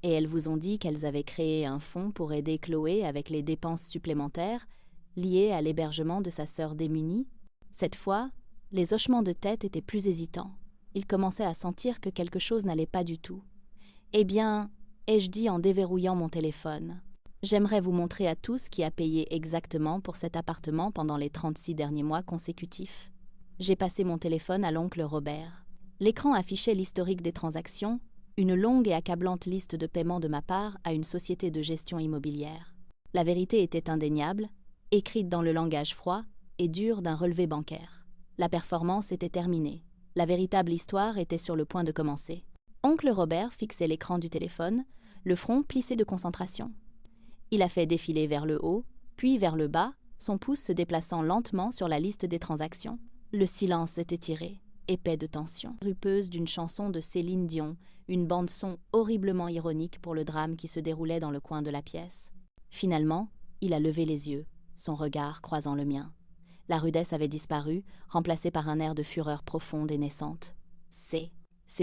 [SPEAKER 1] Et elles vous ont dit qu'elles avaient créé un fonds pour aider Chloé avec les dépenses supplémentaires liées à l'hébergement de sa sœur démunie? Cette fois, les hochements de tête étaient plus hésitants. Ils commençaient à sentir que quelque chose n'allait pas du tout. Eh bien, ai-je dit en déverrouillant mon téléphone, j'aimerais vous montrer à tous qui a payé exactement pour cet appartement pendant les 36 derniers mois consécutifs. J'ai passé mon téléphone à l'oncle Robert. L'écran affichait l'historique des transactions, une longue et accablante liste de paiements de ma part à une société de gestion immobilière. La vérité était indéniable, écrite dans le langage froid et dur d'un relevé bancaire. La performance était terminée. La véritable histoire était sur le point de commencer. Oncle Robert fixait l'écran du téléphone, le front plissé de concentration. Il a fait défiler vers le haut, puis vers le bas, son pouce se déplaçant lentement sur la liste des transactions. Le silence était tiré, épais de tension. Rupeuse d'une chanson de Céline Dion, une bande-son horriblement ironique pour le drame qui se déroulait dans le coin de la pièce. Finalement, il a levé les yeux, son regard croisant le mien. La rudesse avait disparu, remplacée par un air de fureur profonde et naissante. « C'est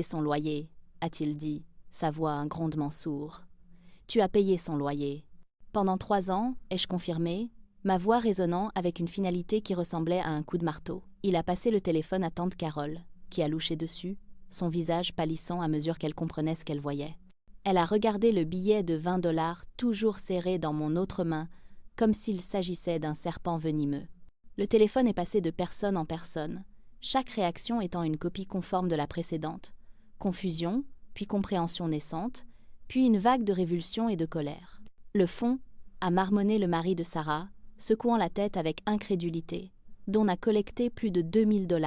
[SPEAKER 1] son loyer », a-t-il dit, sa voix un grondement sourd. « Tu as payé son loyer. » Pendant 3 ans, ai-je confirmé, ma voix résonnant avec une finalité qui ressemblait à un coup de marteau. Il a passé le téléphone à tante Carole, qui a louché dessus, son visage pâlissant à mesure qu'elle comprenait ce qu'elle voyait. Elle a regardé le billet de 20 $ toujours serré dans mon autre main, comme s'il s'agissait d'un serpent venimeux. Le téléphone est passé de personne en personne, chaque réaction étant une copie conforme de la précédente. Confusion, puis compréhension naissante, puis une vague de révulsion et de colère. Le fond, a marmonné le mari de Sarah, secouant la tête avec incrédulité, dont a collecté plus de 2000 $.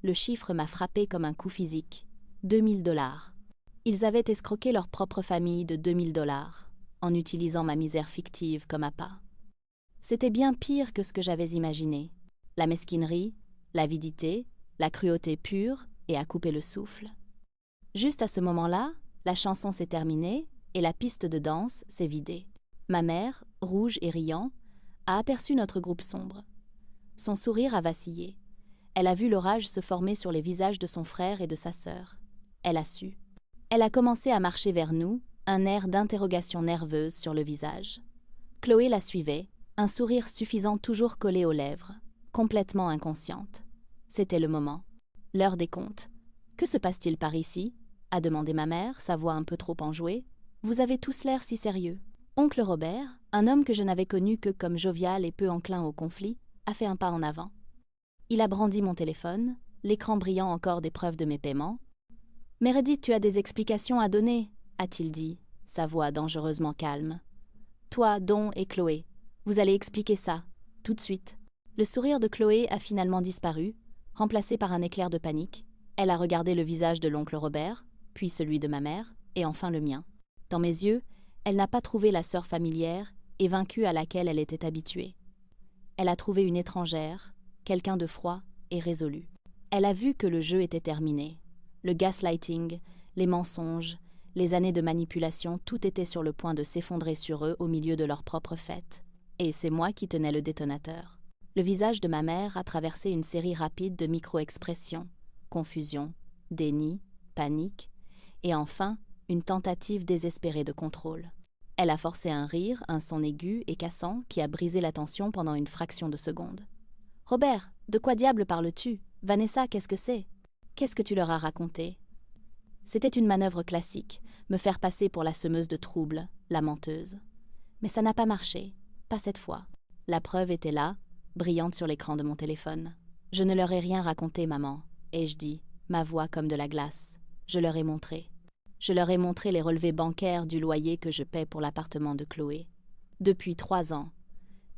[SPEAKER 1] Le chiffre m'a frappé comme un coup physique. 2000 $. Ils avaient escroqué leur propre famille de 2000 $, en utilisant ma misère fictive comme appât. C'était bien pire que ce que j'avais imaginé. La mesquinerie, l'avidité, la cruauté pure et à couper le souffle. Juste à ce moment-là, la chanson s'est terminée et la piste de danse s'est vidée. Ma mère, rouge et riant, a aperçu notre groupe sombre. Son sourire a vacillé. Elle a vu l'orage se former sur les visages de son frère et de sa sœur. Elle a su. Elle a commencé à marcher vers nous, un air d'interrogation nerveuse sur le visage. Chloé la suivait, un sourire suffisant toujours collé aux lèvres, complètement inconsciente. C'était le moment. L'heure des comptes. « Que se passe-t-il par ici ?» a demandé ma mère, sa voix un peu trop enjouée. « Vous avez tous l'air si sérieux. » Oncle Robert, un homme que je n'avais connu que comme jovial et peu enclin au conflit, a fait un pas en avant. Il a brandi mon téléphone, l'écran brillant encore des preuves de mes paiements. « Meredith, tu as des explications à donner » a-t-il dit, sa voix dangereusement calme. « Toi, Don et Chloé, vous allez expliquer ça, tout de suite. » Le sourire de Chloé a finalement disparu, remplacé par un éclair de panique. Elle a regardé le visage de l'oncle Robert, puis celui de ma mère, et enfin le mien. Dans mes yeux, elle n'a pas trouvé la sœur familière et vaincue à laquelle elle était habituée. Elle a trouvé une étrangère, quelqu'un de froid et résolu. Elle a vu que le jeu était terminé. Le gaslighting, les mensonges, les années de manipulation, tout était sur le point de s'effondrer sur eux au milieu de leur propre fête. Et c'est moi qui tenais le détonateur. Le visage de ma mère a traversé une série rapide de micro-expressions. Confusion, déni, panique, et enfin, une tentative désespérée de contrôle. Elle a forcé un rire, un son aigu et cassant qui a brisé la tension pendant une fraction de seconde. « Robert, de quoi diable parles-tu? Vanessa, qu'est-ce que c'est? Qu'est-ce que tu leur as raconté ?» C'était une manœuvre classique, me faire passer pour la semeuse de troubles, la menteuse. Mais ça n'a pas marché, pas cette fois. La preuve était là, brillante sur l'écran de mon téléphone. « Je ne leur ai rien raconté, maman. » ai-je dit, ma voix comme de la glace. Je leur ai montré. Je leur ai montré les relevés bancaires du loyer que je paie pour l'appartement de Chloé. Depuis 3 ans,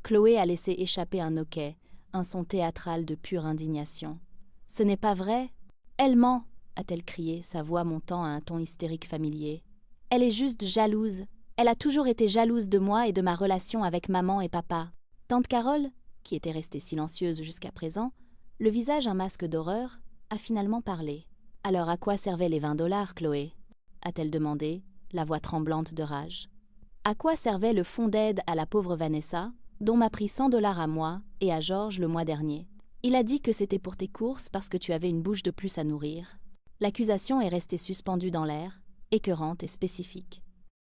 [SPEAKER 1] Chloé a laissé échapper un hoquet, un son théâtral de pure indignation. « Ce n'est pas vrai ?» Elle ment, a-t-elle crié, sa voix montant à un ton hystérique familier. Elle est juste jalouse. Elle a toujours été jalouse de moi et de ma relation avec maman et papa. Tante Carole, qui était restée silencieuse jusqu'à présent, le visage un masque d'horreur, a finalement parlé. « Alors à quoi servaient les 20 $, Chloé ?» a-t-elle demandé, la voix tremblante de rage. « À quoi servait le fonds d'aide à la pauvre Vanessa, dont m'a pris 100 $ à moi et à Georges le mois dernier? Il a dit que c'était pour tes courses parce que tu avais une bouche de plus à nourrir. » L'accusation est restée suspendue dans l'air, écœurante et spécifique.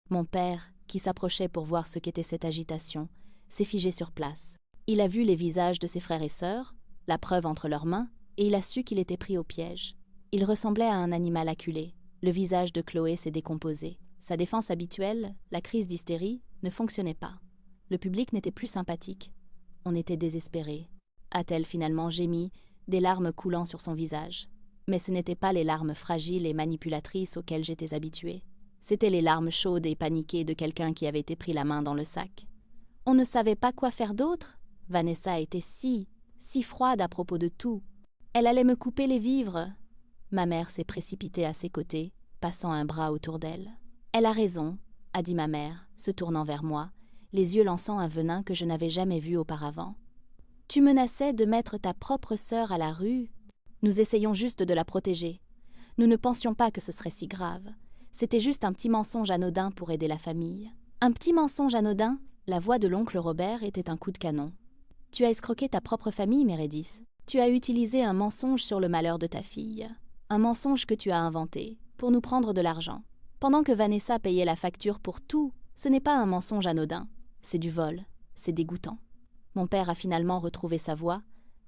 [SPEAKER 1] Mon père, qui s'approchait pour voir ce qu'était cette agitation, s'est figé sur place. Il a vu les visages de ses frères et sœurs, la preuve entre leurs mains, et il a su qu'il était pris au piège. Il ressemblait à un animal acculé. Le visage de Chloé s'est décomposé. Sa défense habituelle, la crise d'hystérie, ne fonctionnait pas. Le public n'était plus sympathique. On était désespéré. A-t-elle finalement gémi, des larmes coulant sur son visage. Mais ce n'étaient pas les larmes fragiles et manipulatrices auxquelles j'étais habituée. C'étaient les larmes chaudes et paniquées de quelqu'un qui avait été pris la main dans le sac. On ne savait pas quoi faire d'autre. Vanessa était si froide à propos de tout. Elle allait me couper les vivres. Ma mère s'est précipitée à ses côtés, passant un bras autour d'elle. « Elle a raison », a dit ma mère, se tournant vers moi, les yeux lançant un venin que je n'avais jamais vu auparavant. « Tu menaçais de mettre ta propre sœur à la rue. Nous essayions juste de la protéger. Nous ne pensions pas que ce serait si grave. C'était juste un petit mensonge anodin pour aider la famille. » Un petit mensonge anodin? La voix de l'oncle Robert était un coup de canon. « Tu as escroqué ta propre famille, Meredith. Tu as utilisé un mensonge sur le malheur de ta fille. Un mensonge que tu as inventé, pour nous prendre de l'argent. Pendant que Vanessa payait la facture pour tout, ce n'est pas un mensonge anodin. C'est du vol. C'est dégoûtant. » Mon père a finalement retrouvé sa voix,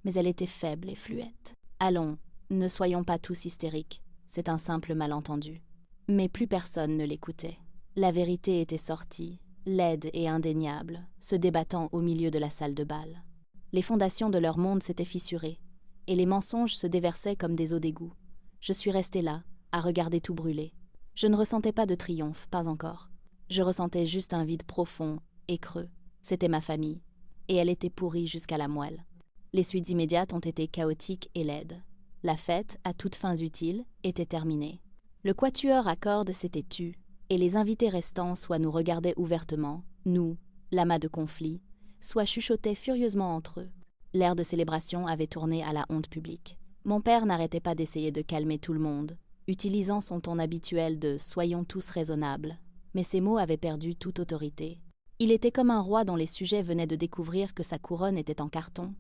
[SPEAKER 1] mais elle était faible et fluette. « Allons, ne soyons pas tous hystériques. C'est un simple malentendu. » Mais plus personne ne l'écoutait. La vérité était sortie, laide et indéniable, se débattant au milieu de la salle de bal. Les fondations de leur monde s'étaient fissurées, et les mensonges se déversaient comme des eaux d'égout. Je suis restée là, à regarder tout brûler. Je ne ressentais pas de triomphe, pas encore. Je ressentais juste un vide profond et creux. C'était ma famille, et elle était pourrie jusqu'à la moelle. Les suites immédiates ont été chaotiques et laides. La fête, à toutes fins utiles, était terminée. Le quatuor à cordes s'était tu, et les invités restants soit nous regardaient ouvertement, nous, l'amas de conflit, soit chuchotaient furieusement entre eux. L'air de célébration avait tourné à la honte publique. Mon père n'arrêtait pas d'essayer de calmer tout le monde, utilisant son ton habituel de « soyons tous raisonnables », mais ces mots avaient perdu toute autorité. Il était comme un roi dont les sujets venaient de découvrir que sa couronne était en carton.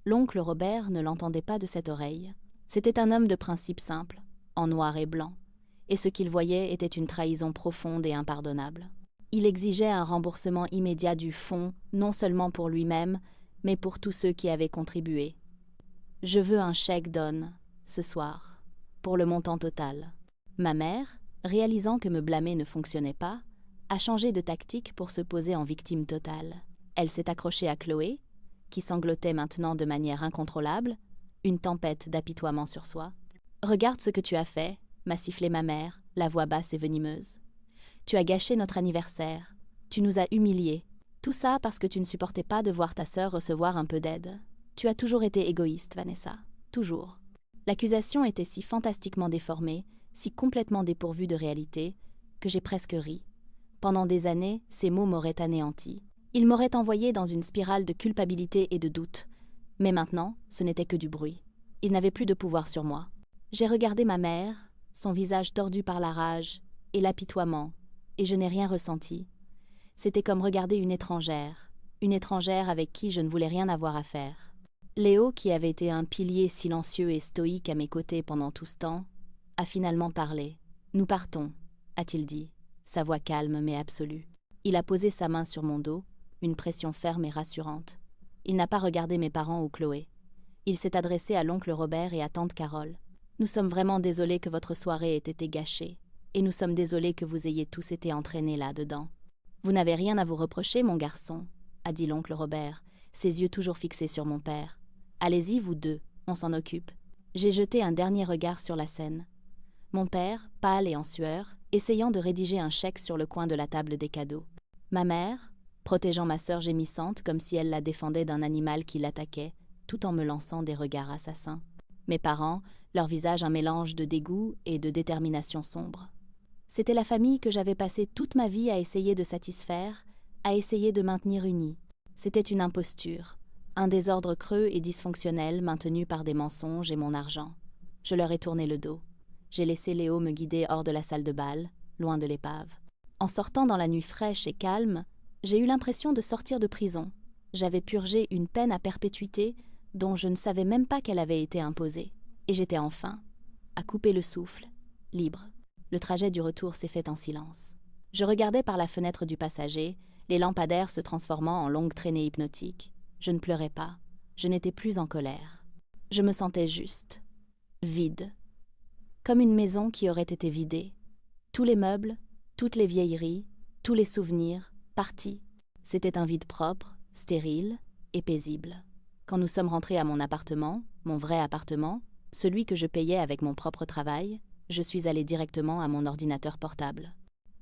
[SPEAKER 1] L'oncle Robert ne l'entendait pas de cette oreille. C'était un homme de principe simple, en noir et blanc, et ce qu'il voyait était une trahison profonde et impardonnable. Il exigeait un remboursement immédiat du fonds, non seulement pour lui-même, mais pour tous ceux qui avaient contribué. « Je veux un chèque d'On, ce soir, pour le montant total. » Ma mère, réalisant que me blâmer ne fonctionnait pas, a changé de tactique pour se poser en victime totale. Elle s'est accrochée à Chloé, qui sanglotait maintenant de manière incontrôlable, une tempête d'apitoiement sur soi. « Regarde ce que tu as fait », m'a sifflé ma mère, la voix basse et venimeuse. « Tu as gâché notre anniversaire. Tu nous as humiliés. Tout ça parce que tu ne supportais pas de voir ta sœur recevoir un peu d'aide. Tu as toujours été égoïste, Vanessa. Toujours. » L'accusation était si fantastiquement déformée, si complètement dépourvue de réalité, que j'ai presque ri. Pendant des années, ces mots m'auraient anéanti. Ils m'auraient envoyé dans une spirale de culpabilité et de doute. Mais maintenant, ce n'était que du bruit. Ils n'avaient plus de pouvoir sur moi. J'ai regardé ma mère, son visage tordu par la rage et l'apitoiement, et je n'ai rien ressenti. C'était comme regarder une étrangère avec qui je ne voulais rien avoir à faire. Léo, qui avait été un pilier silencieux et stoïque à mes côtés pendant tout ce temps, a finalement parlé. « Nous partons », a-t-il dit, sa voix calme mais absolue. Il a posé sa main sur mon dos, une pression ferme et rassurante. Il n'a pas regardé mes parents ou Chloé. Il s'est adressé à l'oncle Robert et à tante Carole. « Nous sommes vraiment désolés que votre soirée ait été gâchée, et nous sommes désolés que vous ayez tous été entraînés là-dedans. »« Vous n'avez rien à vous reprocher, mon garçon, » a dit l'oncle Robert, ses yeux toujours fixés sur mon père. « Allez-y, vous deux, on s'en occupe. » J'ai jeté un dernier regard sur la scène. Mon père, pâle et en sueur, essayant de rédiger un chèque sur le coin de la table des cadeaux. Ma mère, protégeant ma sœur gémissante comme si elle la défendait d'un animal qui l'attaquait, tout en me lançant des regards assassins. Mes parents, leur visage un mélange de dégoût et de détermination sombre. C'était la famille que j'avais passé toute ma vie à essayer de satisfaire, à essayer de maintenir unie. C'était une imposture, un désordre creux et dysfonctionnel maintenu par des mensonges et mon argent. Je leur ai tourné le dos. J'ai laissé Léo me guider hors de la salle de bal, loin de l'épave. En sortant dans la nuit fraîche et calme, j'ai eu l'impression de sortir de prison. J'avais purgé une peine à perpétuité dont je ne savais même pas qu'elle avait été imposée. Et j'étais enfin, à couper le souffle, libre. Le trajet du retour s'est fait en silence. Je regardais par la fenêtre du passager, les lampadaires se transformant en longues traînées hypnotiques. Je ne pleurais pas, je n'étais plus en colère. Je me sentais juste, vide, comme une maison qui aurait été vidée. Tous les meubles, toutes les vieilleries, tous les souvenirs, partis. C'était un vide propre, stérile et paisible. Quand nous sommes rentrés à mon appartement, mon vrai appartement, celui que je payais avec mon propre travail, je suis allée directement à mon ordinateur portable.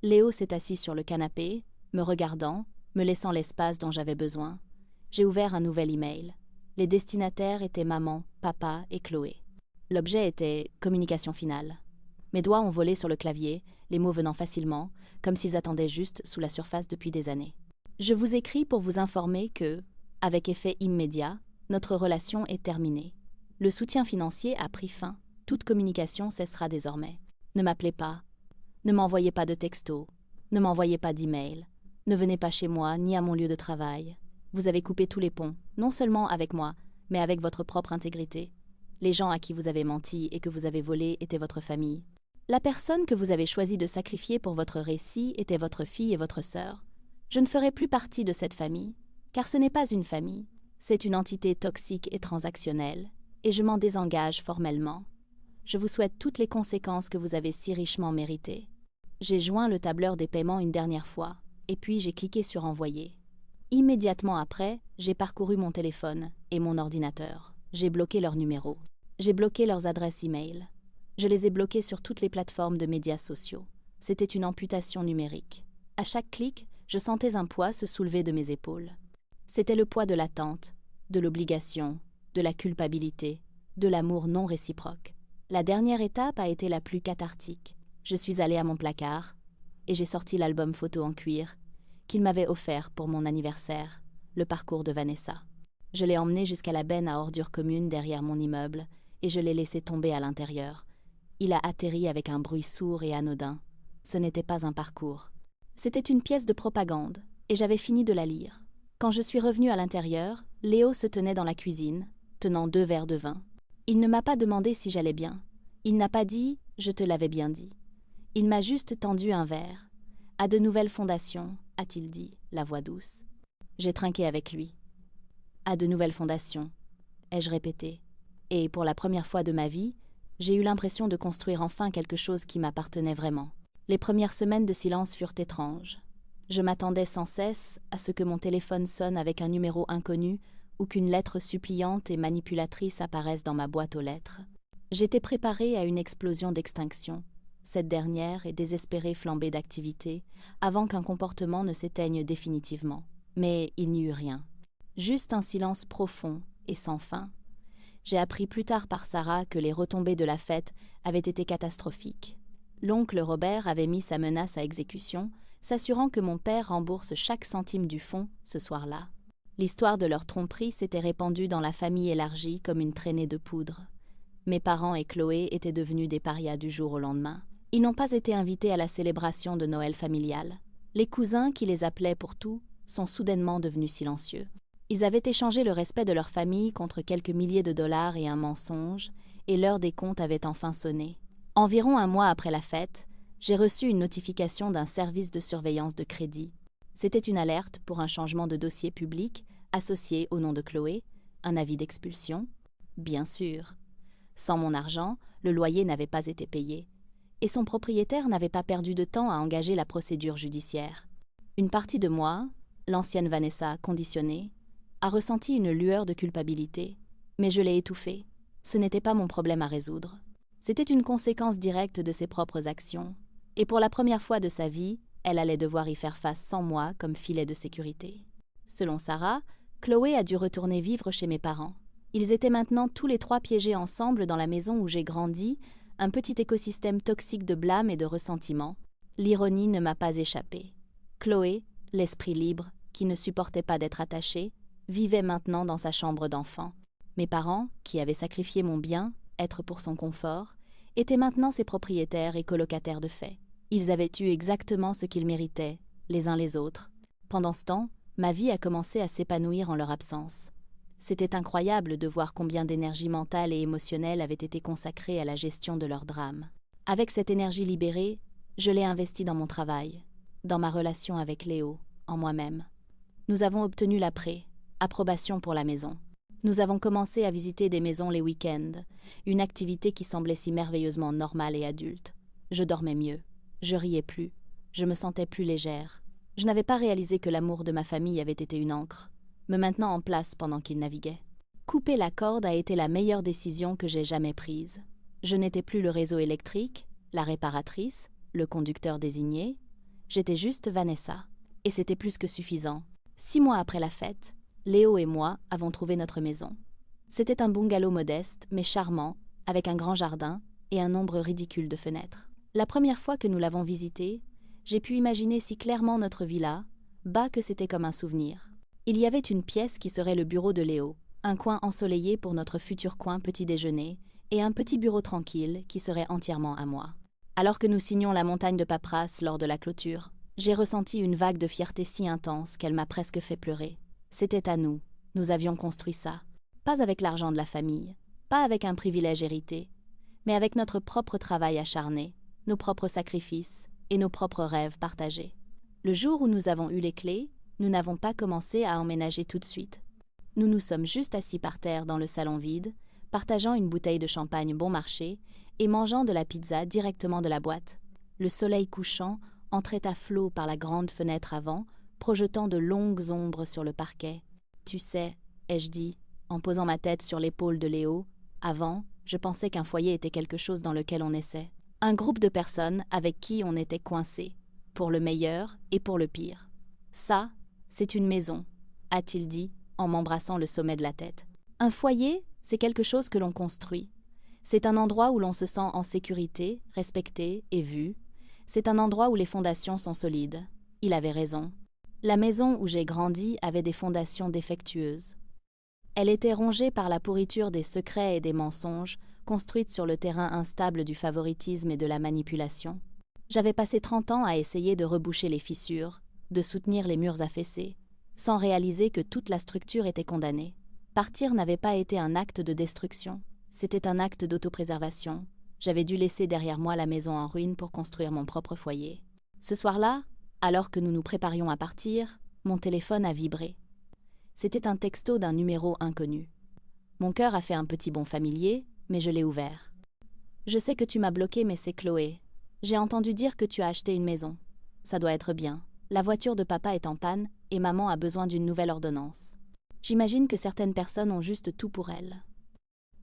[SPEAKER 1] Léo s'est assis sur le canapé, me regardant, me laissant l'espace dont j'avais besoin. J'ai ouvert un nouvel email. Les destinataires étaient maman, papa et Chloé. L'objet était « communication finale ». Mes doigts ont volé sur le clavier, les mots venant facilement, comme s'ils attendaient juste sous la surface depuis des années. Je vous écris pour vous informer que, avec effet immédiat, notre relation est terminée. Le soutien financier a pris fin. Toute communication cessera désormais. Ne m'appelez pas. Ne m'envoyez pas de textos. Ne m'envoyez pas d'emails. Ne venez pas chez moi ni à mon lieu de travail. Vous avez coupé tous les ponts, non seulement avec moi, mais avec votre propre intégrité. Les gens à qui vous avez menti et que vous avez volé étaient votre famille. La personne que vous avez choisi de sacrifier pour votre récit était votre fille et votre sœur. Je ne ferai plus partie de cette famille, car ce n'est pas une famille. C'est une entité toxique et transactionnelle, et je m'en désengage formellement. Je vous souhaite toutes les conséquences que vous avez si richement méritées. J'ai joint le tableur des paiements une dernière fois, et puis j'ai cliqué sur « Envoyer ». Immédiatement après, j'ai parcouru mon téléphone et mon ordinateur. J'ai bloqué leurs numéros. J'ai bloqué leurs adresses e-mail. Je les ai bloqués sur toutes les plateformes de médias sociaux. C'était une amputation numérique. À chaque clic, je sentais un poids se soulever de mes épaules. C'était le poids de l'attente, de l'obligation, de la culpabilité, de l'amour non réciproque. La dernière étape a été la plus cathartique. Je suis allée à mon placard et j'ai sorti l'album photo en cuir qu'il m'avait offert pour mon anniversaire, le parcours de Vanessa. Je l'ai emmené jusqu'à la benne à ordures communes derrière mon immeuble et je l'ai laissé tomber à l'intérieur. Il a atterri avec un bruit sourd et anodin. Ce n'était pas un parcours. C'était une pièce de propagande et j'avais fini de la lire. Quand je suis revenue à l'intérieur, Léo se tenait dans la cuisine, tenant 2 verres de vin. Il ne m'a pas demandé si j'allais bien. Il n'a pas dit « je te l'avais bien dit ». Il m'a juste tendu un verre. « À de nouvelles fondations », a-t-il dit, la voix douce. J'ai trinqué avec lui. « À de nouvelles fondations », ai-je répété. Et pour la première fois de ma vie, j'ai eu l'impression de construire enfin quelque chose qui m'appartenait vraiment. Les premières semaines de silence furent étranges. Je m'attendais sans cesse à ce que mon téléphone sonne avec un numéro inconnu ou qu'une lettre suppliante et manipulatrice apparaisse dans ma boîte aux lettres. J'étais préparée à une explosion d'extinction. Cette dernière est désespérée flambée d'activité avant qu'un comportement ne s'éteigne définitivement. Mais il n'y eut rien. Juste un silence profond et sans fin. J'ai appris plus tard par Sarah que les retombées de la fête avaient été catastrophiques. L'oncle Robert avait mis sa menace à exécution, s'assurant que mon père rembourse chaque centime du fonds ce soir-là. L'histoire de leur tromperie s'était répandue dans la famille élargie comme une traînée de poudre. Mes parents et Chloé étaient devenus des parias du jour au lendemain. Ils n'ont pas été invités à la célébration de Noël familiale. Les cousins qui les appelaient pour tout sont soudainement devenus silencieux. Ils avaient échangé le respect de leur famille contre quelques milliers de dollars et un mensonge, et l'heure des comptes avait enfin sonné. Environ un mois après la fête, j'ai reçu une notification d'un service de surveillance de crédit. C'était une alerte pour un changement de dossier public associé au nom de Chloé, un avis d'expulsion. Bien sûr. Sans mon argent, le loyer n'avait pas été payé, et son propriétaire n'avait pas perdu de temps à engager la procédure judiciaire. Une partie de moi, l'ancienne Vanessa conditionnée, a ressenti une lueur de culpabilité, mais je l'ai étouffée. Ce n'était pas mon problème à résoudre. C'était une conséquence directe de ses propres actions, et pour la première fois de sa vie, elle allait devoir y faire face sans moi comme filet de sécurité. Selon Sarah, Chloé a dû retourner vivre chez mes parents. Ils étaient maintenant tous les trois piégés ensemble dans la maison où j'ai grandi, un petit écosystème toxique de blâme et de ressentiment. L'ironie ne m'a pas échappé. Chloé, l'esprit libre, qui ne supportait pas d'être attachée, vivait maintenant dans sa chambre d'enfant. Mes parents, qui avaient sacrifié mon bien, être pour son confort, étaient maintenant ses propriétaires et colocataires de fait. Ils avaient eu exactement ce qu'ils méritaient, les uns les autres. Pendant ce temps, ma vie a commencé à s'épanouir en leur absence. C'était incroyable de voir combien d'énergie mentale et émotionnelle avait été consacrée à la gestion de leur drame. Avec cette énergie libérée, je l'ai investie dans mon travail, dans ma relation avec Léo, en moi-même. Nous avons obtenu approbation pour la maison. Nous avons commencé à visiter des maisons les week-ends, une activité qui semblait si merveilleusement normale et adulte. Je dormais mieux, je riais plus, je me sentais plus légère. Je n'avais pas réalisé que l'amour de ma famille avait été une ancre, me maintenant en place pendant qu'il naviguait. Couper la corde a été la meilleure décision que j'ai jamais prise. Je n'étais plus le réseau électrique, la réparatrice, le conducteur désigné. J'étais juste Vanessa, et c'était plus que suffisant. 6 mois après la fête, Léo et moi avons trouvé notre maison. C'était un bungalow modeste, mais charmant, avec un grand jardin et un nombre ridicule de fenêtres. La première fois que nous l'avons visité, j'ai pu imaginer si clairement notre villa, bas que c'était comme un souvenir. Il y avait une pièce qui serait le bureau de Léo, un coin ensoleillé pour notre futur coin petit déjeuner, et un petit bureau tranquille qui serait entièrement à moi. Alors que nous signions la montagne de paperasse lors de la clôture, j'ai ressenti une vague de fierté si intense qu'elle m'a presque fait pleurer. C'était à nous, nous avions construit ça. Pas avec l'argent de la famille, pas avec un privilège hérité, mais avec notre propre travail acharné, nos propres sacrifices et nos propres rêves partagés. Le jour où nous avons eu les clés, nous n'avons pas commencé à emménager tout de suite. Nous nous sommes juste assis par terre dans le salon vide, partageant une bouteille de champagne bon marché et mangeant de la pizza directement de la boîte. Le soleil couchant entrait à flot par la grande fenêtre avant, projetant de longues ombres sur le parquet. « Tu sais », ai-je dit, en posant ma tête sur l'épaule de Léo, avant, je pensais qu'un foyer était quelque chose dans lequel on essaie. Un groupe de personnes avec qui on était coincé, pour le meilleur et pour le pire. Ça, c'est une maison, a-t-il dit, en m'embrassant le sommet de la tête. Un foyer, c'est quelque chose que l'on construit. C'est un endroit où l'on se sent en sécurité, respecté et vu. C'est un endroit où les fondations sont solides. Il avait raison. La maison où j'ai grandi avait des fondations défectueuses. Elle était rongée par la pourriture des secrets et des mensonges, construite sur le terrain instable du favoritisme et de la manipulation. J'avais passé 30 ans à essayer de reboucher les fissures, de soutenir les murs affaissés, sans réaliser que toute la structure était condamnée. Partir n'avait pas été un acte de destruction, c'était un acte d'autopréservation. J'avais dû laisser derrière moi la maison en ruine pour construire mon propre foyer. Ce soir-là, alors que nous nous préparions à partir, mon téléphone a vibré. C'était un texto d'un numéro inconnu. Mon cœur a fait un petit bond familier, mais je l'ai ouvert. « Je sais que tu m'as bloqué, mais c'est Chloé. J'ai entendu dire que tu as acheté une maison. Ça doit être bien. La voiture de papa est en panne et maman a besoin d'une nouvelle ordonnance. J'imagine que certaines personnes ont juste tout pour elles. »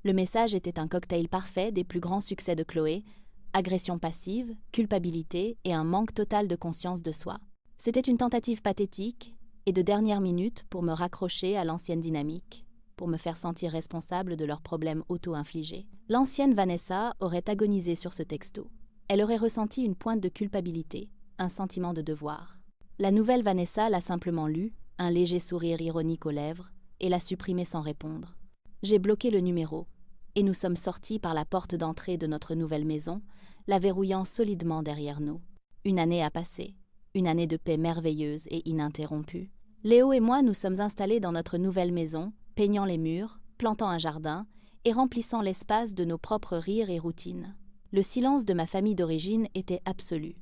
[SPEAKER 1] Le message était un cocktail parfait des plus grands succès de Chloé, agression passive, culpabilité et un manque total de conscience de soi. C'était une tentative pathétique et de dernière minute pour me raccrocher à l'ancienne dynamique, pour me faire sentir responsable de leurs problèmes auto-infligés. L'ancienne Vanessa aurait agonisé sur ce texto. Elle aurait ressenti une pointe de culpabilité, un sentiment de devoir. La nouvelle Vanessa l'a simplement lu, un léger sourire ironique aux lèvres, et l'a supprimé sans répondre. J'ai bloqué le numéro, et nous sommes sortis par la porte d'entrée de notre nouvelle maison, la verrouillant solidement derrière nous. Une année a passé, une année de paix merveilleuse et ininterrompue. Léo et moi nous sommes installés dans notre nouvelle maison, peignant les murs, plantant un jardin et remplissant l'espace de nos propres rires et routines. Le silence de ma famille d'origine était absolu.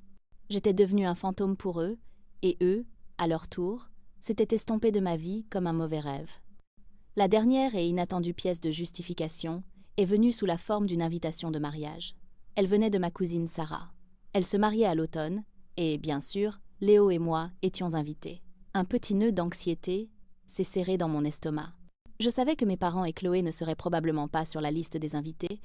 [SPEAKER 1] J'étais devenu un fantôme pour eux, et eux, à leur tour, s'étaient estompés de ma vie comme un mauvais rêve. La dernière et inattendue pièce de justification est venue sous la forme d'une invitation de mariage. Elle venait de ma cousine Sarah. Elle se mariait à l'automne, et, bien sûr, Léo et moi étions invités. Un petit nœud d'anxiété s'est serré dans mon estomac. Je savais que mes parents et Chloé ne seraient probablement pas sur la liste des invités,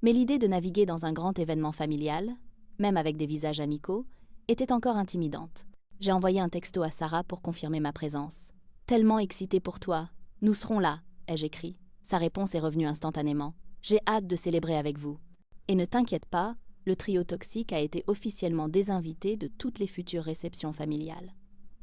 [SPEAKER 1] mais l'idée de naviguer dans un grand événement familial, même avec des visages amicaux, était encore intimidante. J'ai envoyé un texto à Sarah pour confirmer ma présence. « Tellement excitée pour toi. Nous serons là », ai-je écrit. Sa réponse est revenue instantanément. J'ai hâte de célébrer avec vous. Et ne t'inquiète pas, le trio toxique a été officiellement désinvité de toutes les futures réceptions familiales.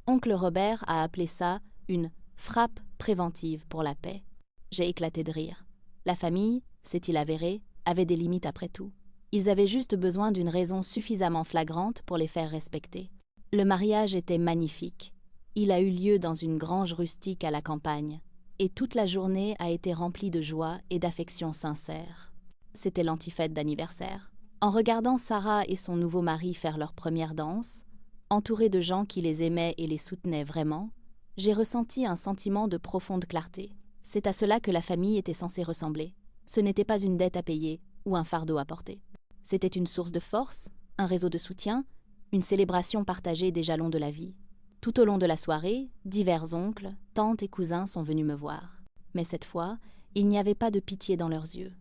[SPEAKER 1] Oncle Robert a appelé ça une frappe préventive pour la paix. J'ai éclaté de rire. La famille, s'est-il avéré, avait des limites après tout. Ils avaient juste besoin d'une raison suffisamment flagrante pour les faire respecter. Le mariage était magnifique. Il a eu lieu dans une grange rustique à la campagne, et toute la journée a été remplie de joie et d'affection sincère. C'était l'antifête d'anniversaire. En regardant Sarah et son nouveau mari faire leur première danse, entourés de gens qui les aimaient et les soutenaient vraiment, j'ai ressenti un sentiment de profonde clarté. C'est à cela que la famille était censée ressembler. Ce n'était pas une dette à payer ou un fardeau à porter. C'était une source de force, un réseau de soutien, une célébration partagée des jalons de la vie. Tout au long de la soirée, divers oncles, tantes et cousins sont venus me voir. Mais cette fois, il n'y avait pas de pitié dans leurs yeux.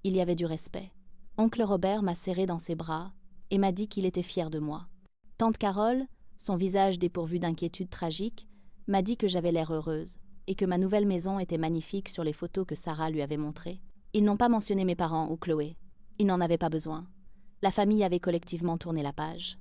[SPEAKER 1] Il y avait du respect. Oncle Robert m'a serré dans ses bras et m'a dit qu'il était fier de moi. Tante Carole, son visage dépourvu d'inquiétude tragique, m'a dit que j'avais l'air heureuse et que ma nouvelle maison était magnifique sur les photos que Sarah lui avait montrées. Ils n'ont pas mentionné mes parents ou Chloé. Ils n'en avaient pas besoin. La famille avait collectivement tourné la page.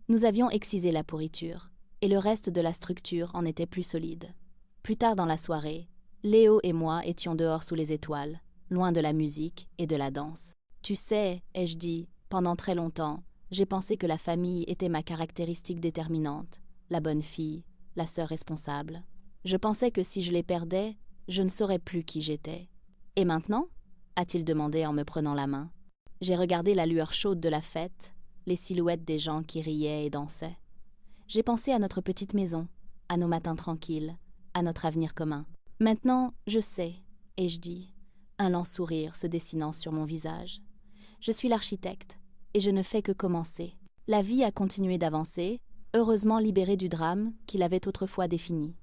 [SPEAKER 1] Nous avions excisé la pourriture, et le reste de la structure en était plus solide. Plus tard dans la soirée, Léo et moi étions dehors sous les étoiles, loin de la musique et de la danse. Tu sais, ai-je dit, pendant très longtemps, j'ai pensé que la famille était ma caractéristique déterminante, la bonne fille, la sœur responsable. Je pensais que si je les perdais, je ne saurais plus qui j'étais. Et maintenant ? A-t-il demandé en me prenant la main. J'ai regardé la lueur chaude de la fête, les silhouettes des gens qui riaient et dansaient. J'ai pensé à notre petite maison, à nos matins tranquilles, à notre avenir commun. Maintenant, je sais, ai-je dit, un lent sourire se dessinant sur mon visage. Je suis l'architecte, et je ne fais que commencer. La vie a continué d'avancer, heureusement libérée du drame qu'il avait autrefois défini.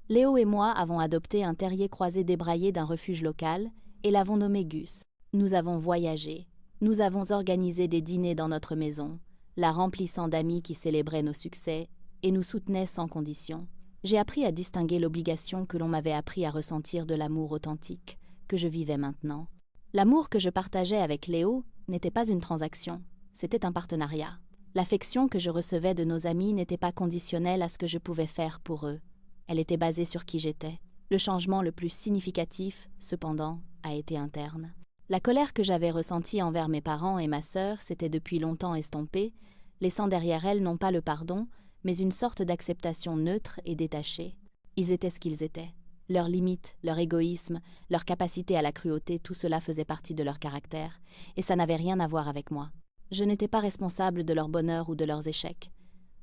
[SPEAKER 1] Léo et moi avons adopté un terrier croisé débraillé d'un refuge local et l'avons nommé Gus. Nous avons voyagé, nous avons organisé des dîners dans notre maison, la remplissant d'amis qui célébraient nos succès et nous soutenaient sans condition. J'ai appris à distinguer l'obligation que l'on m'avait appris à ressentir de l'amour authentique, que je vivais maintenant. L'amour que je partageais avec Léo n'était pas une transaction, c'était un partenariat. L'affection que je recevais de nos amis n'était pas conditionnelle à ce que je pouvais faire pour eux. Elle était basée sur qui j'étais. Le changement le plus significatif, cependant, a été interne. La colère que j'avais ressentie envers mes parents et ma sœur s'était depuis longtemps estompée, laissant derrière elle non pas le pardon, mais une sorte d'acceptation neutre et détachée. Ils étaient ce qu'ils étaient. Leurs limites, leur égoïsme, leur capacité à la cruauté, tout cela faisait partie de leur caractère, et ça n'avait rien à voir avec moi. Je n'étais pas responsable de leur bonheur ou de leurs échecs.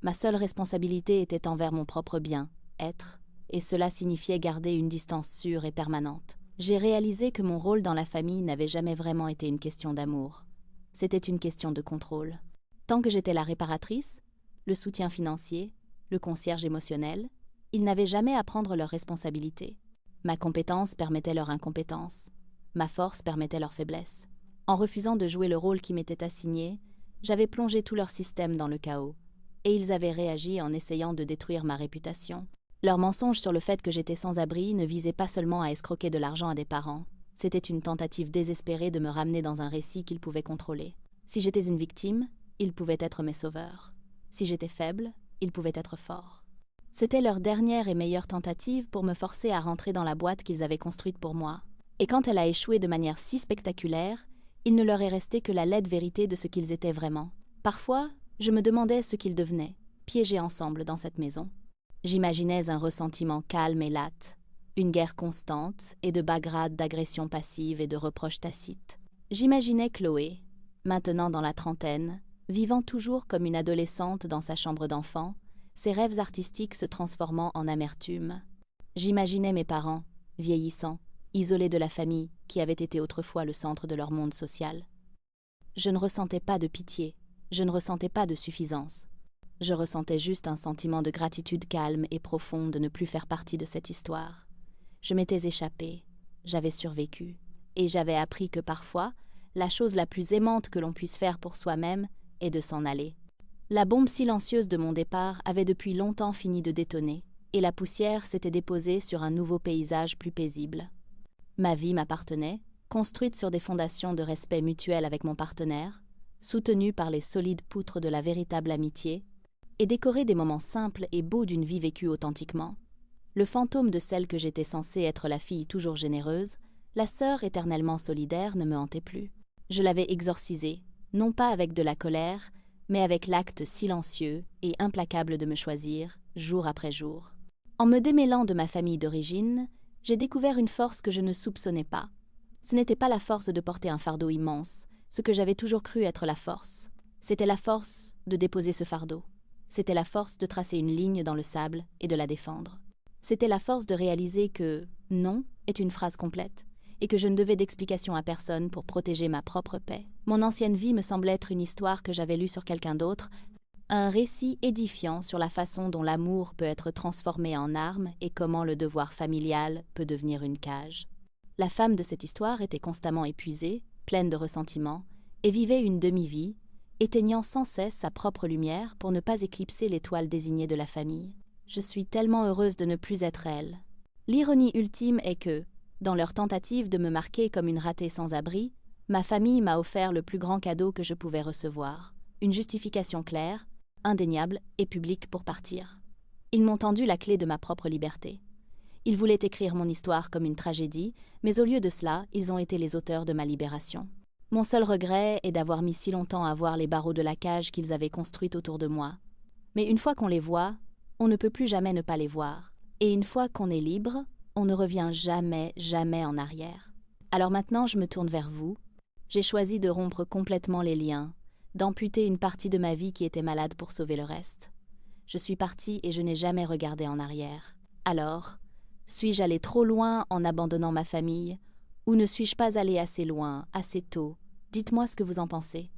[SPEAKER 1] Ma seule responsabilité était envers mon propre bien, être, et cela signifiait garder une distance sûre et permanente. J'ai réalisé que mon rôle dans la famille n'avait jamais vraiment été une question d'amour. C'était une question de contrôle. Tant que j'étais la réparatrice, le soutien financier, le concierge émotionnel, ils n'avaient jamais à prendre leurs responsabilités. Ma compétence permettait leur incompétence. Ma force permettait leur faiblesse. En refusant de jouer le rôle qui m'était assigné, j'avais plongé tout leur système dans le chaos, et ils avaient réagi en essayant de détruire ma réputation. Leur mensonge sur le fait que j'étais sans abri ne visait pas seulement à escroquer de l'argent à des parents, c'était une tentative désespérée de me ramener dans un récit qu'ils pouvaient contrôler. Si j'étais une victime, ils pouvaient être mes sauveurs. Si j'étais faible, ils pouvaient être forts. C'était leur dernière et meilleure tentative pour me forcer à rentrer dans la boîte qu'ils avaient construite pour moi. Et quand elle a échoué de manière si spectaculaire, il ne leur est resté que la laide vérité de ce qu'ils étaient vraiment. Parfois, je me demandais ce qu'ils devenaient, piégés ensemble dans cette maison. J'imaginais un ressentiment calme et latte, une guerre constante et de bas grades d'agression passive et de reproches tacites. J'imaginais Chloé, maintenant dans la trentaine, vivant toujours comme une adolescente dans sa chambre d'enfant, ses rêves artistiques se transformant en amertume. J'imaginais mes parents, vieillissants, isolés de la famille qui avait été autrefois le centre de leur monde social. Je ne ressentais pas de pitié, je ne ressentais pas de suffisance. Je ressentais juste un sentiment de gratitude calme et profond de ne plus faire partie de cette histoire. Je m'étais échappée, j'avais survécu, et j'avais appris que parfois, la chose la plus aimante que l'on puisse faire pour soi-même est de s'en aller. La bombe silencieuse de mon départ avait depuis longtemps fini de détonner, et la poussière s'était déposée sur un nouveau paysage plus paisible. Ma vie m'appartenait, construite sur des fondations de respect mutuel avec mon partenaire, soutenue par les solides poutres de la véritable amitié, et décorée des moments simples et beaux d'une vie vécue authentiquement. Le fantôme de celle que j'étais censée être la fille toujours généreuse, la sœur éternellement solidaire, ne me hantait plus. Je l'avais exorcisé, non pas avec de la colère, mais avec l'acte silencieux et implacable de me choisir, jour après jour. En me démêlant de ma famille d'origine, j'ai découvert une force que je ne soupçonnais pas. Ce n'était pas la force de porter un fardeau immense, ce que j'avais toujours cru être la force. C'était la force de déposer ce fardeau. C'était la force de tracer une ligne dans le sable et de la défendre. C'était la force de réaliser que « non » est une phrase complète et que je ne devais d'explication à personne pour protéger ma propre paix. Mon ancienne vie me semblait être une histoire que j'avais lue sur quelqu'un d'autre, un récit édifiant sur la façon dont l'amour peut être transformé en arme et comment le devoir familial peut devenir une cage. La femme de cette histoire était constamment épuisée, pleine de ressentiment, et vivait une demi-vie, éteignant sans cesse sa propre lumière pour ne pas éclipser l'étoile désignée de la famille. Je suis tellement heureuse de ne plus être elle. L'ironie ultime est que, dans leur tentative de me marquer comme une ratée sans abri, ma famille m'a offert le plus grand cadeau que je pouvais recevoir, une justification claire, indéniable et publique pour partir. Ils m'ont tendu la clé de ma propre liberté. Ils voulaient écrire mon histoire comme une tragédie, mais au lieu de cela, ils ont été les auteurs de ma libération. Mon seul regret est d'avoir mis si longtemps à voir les barreaux de la cage qu'ils avaient construite autour de moi. Mais une fois qu'on les voit, on ne peut plus jamais ne pas les voir. Et une fois qu'on est libre, on ne revient jamais, jamais en arrière. Alors maintenant, je me tourne vers vous. J'ai choisi de rompre complètement les liens, d'amputer une partie de ma vie qui était malade pour sauver le reste. Je suis partie et je n'ai jamais regardé en arrière. Alors, suis-je allée trop loin en abandonnant ma famille, ou ne suis-je pas allée assez loin, assez tôt? Dites-moi ce que vous en pensez.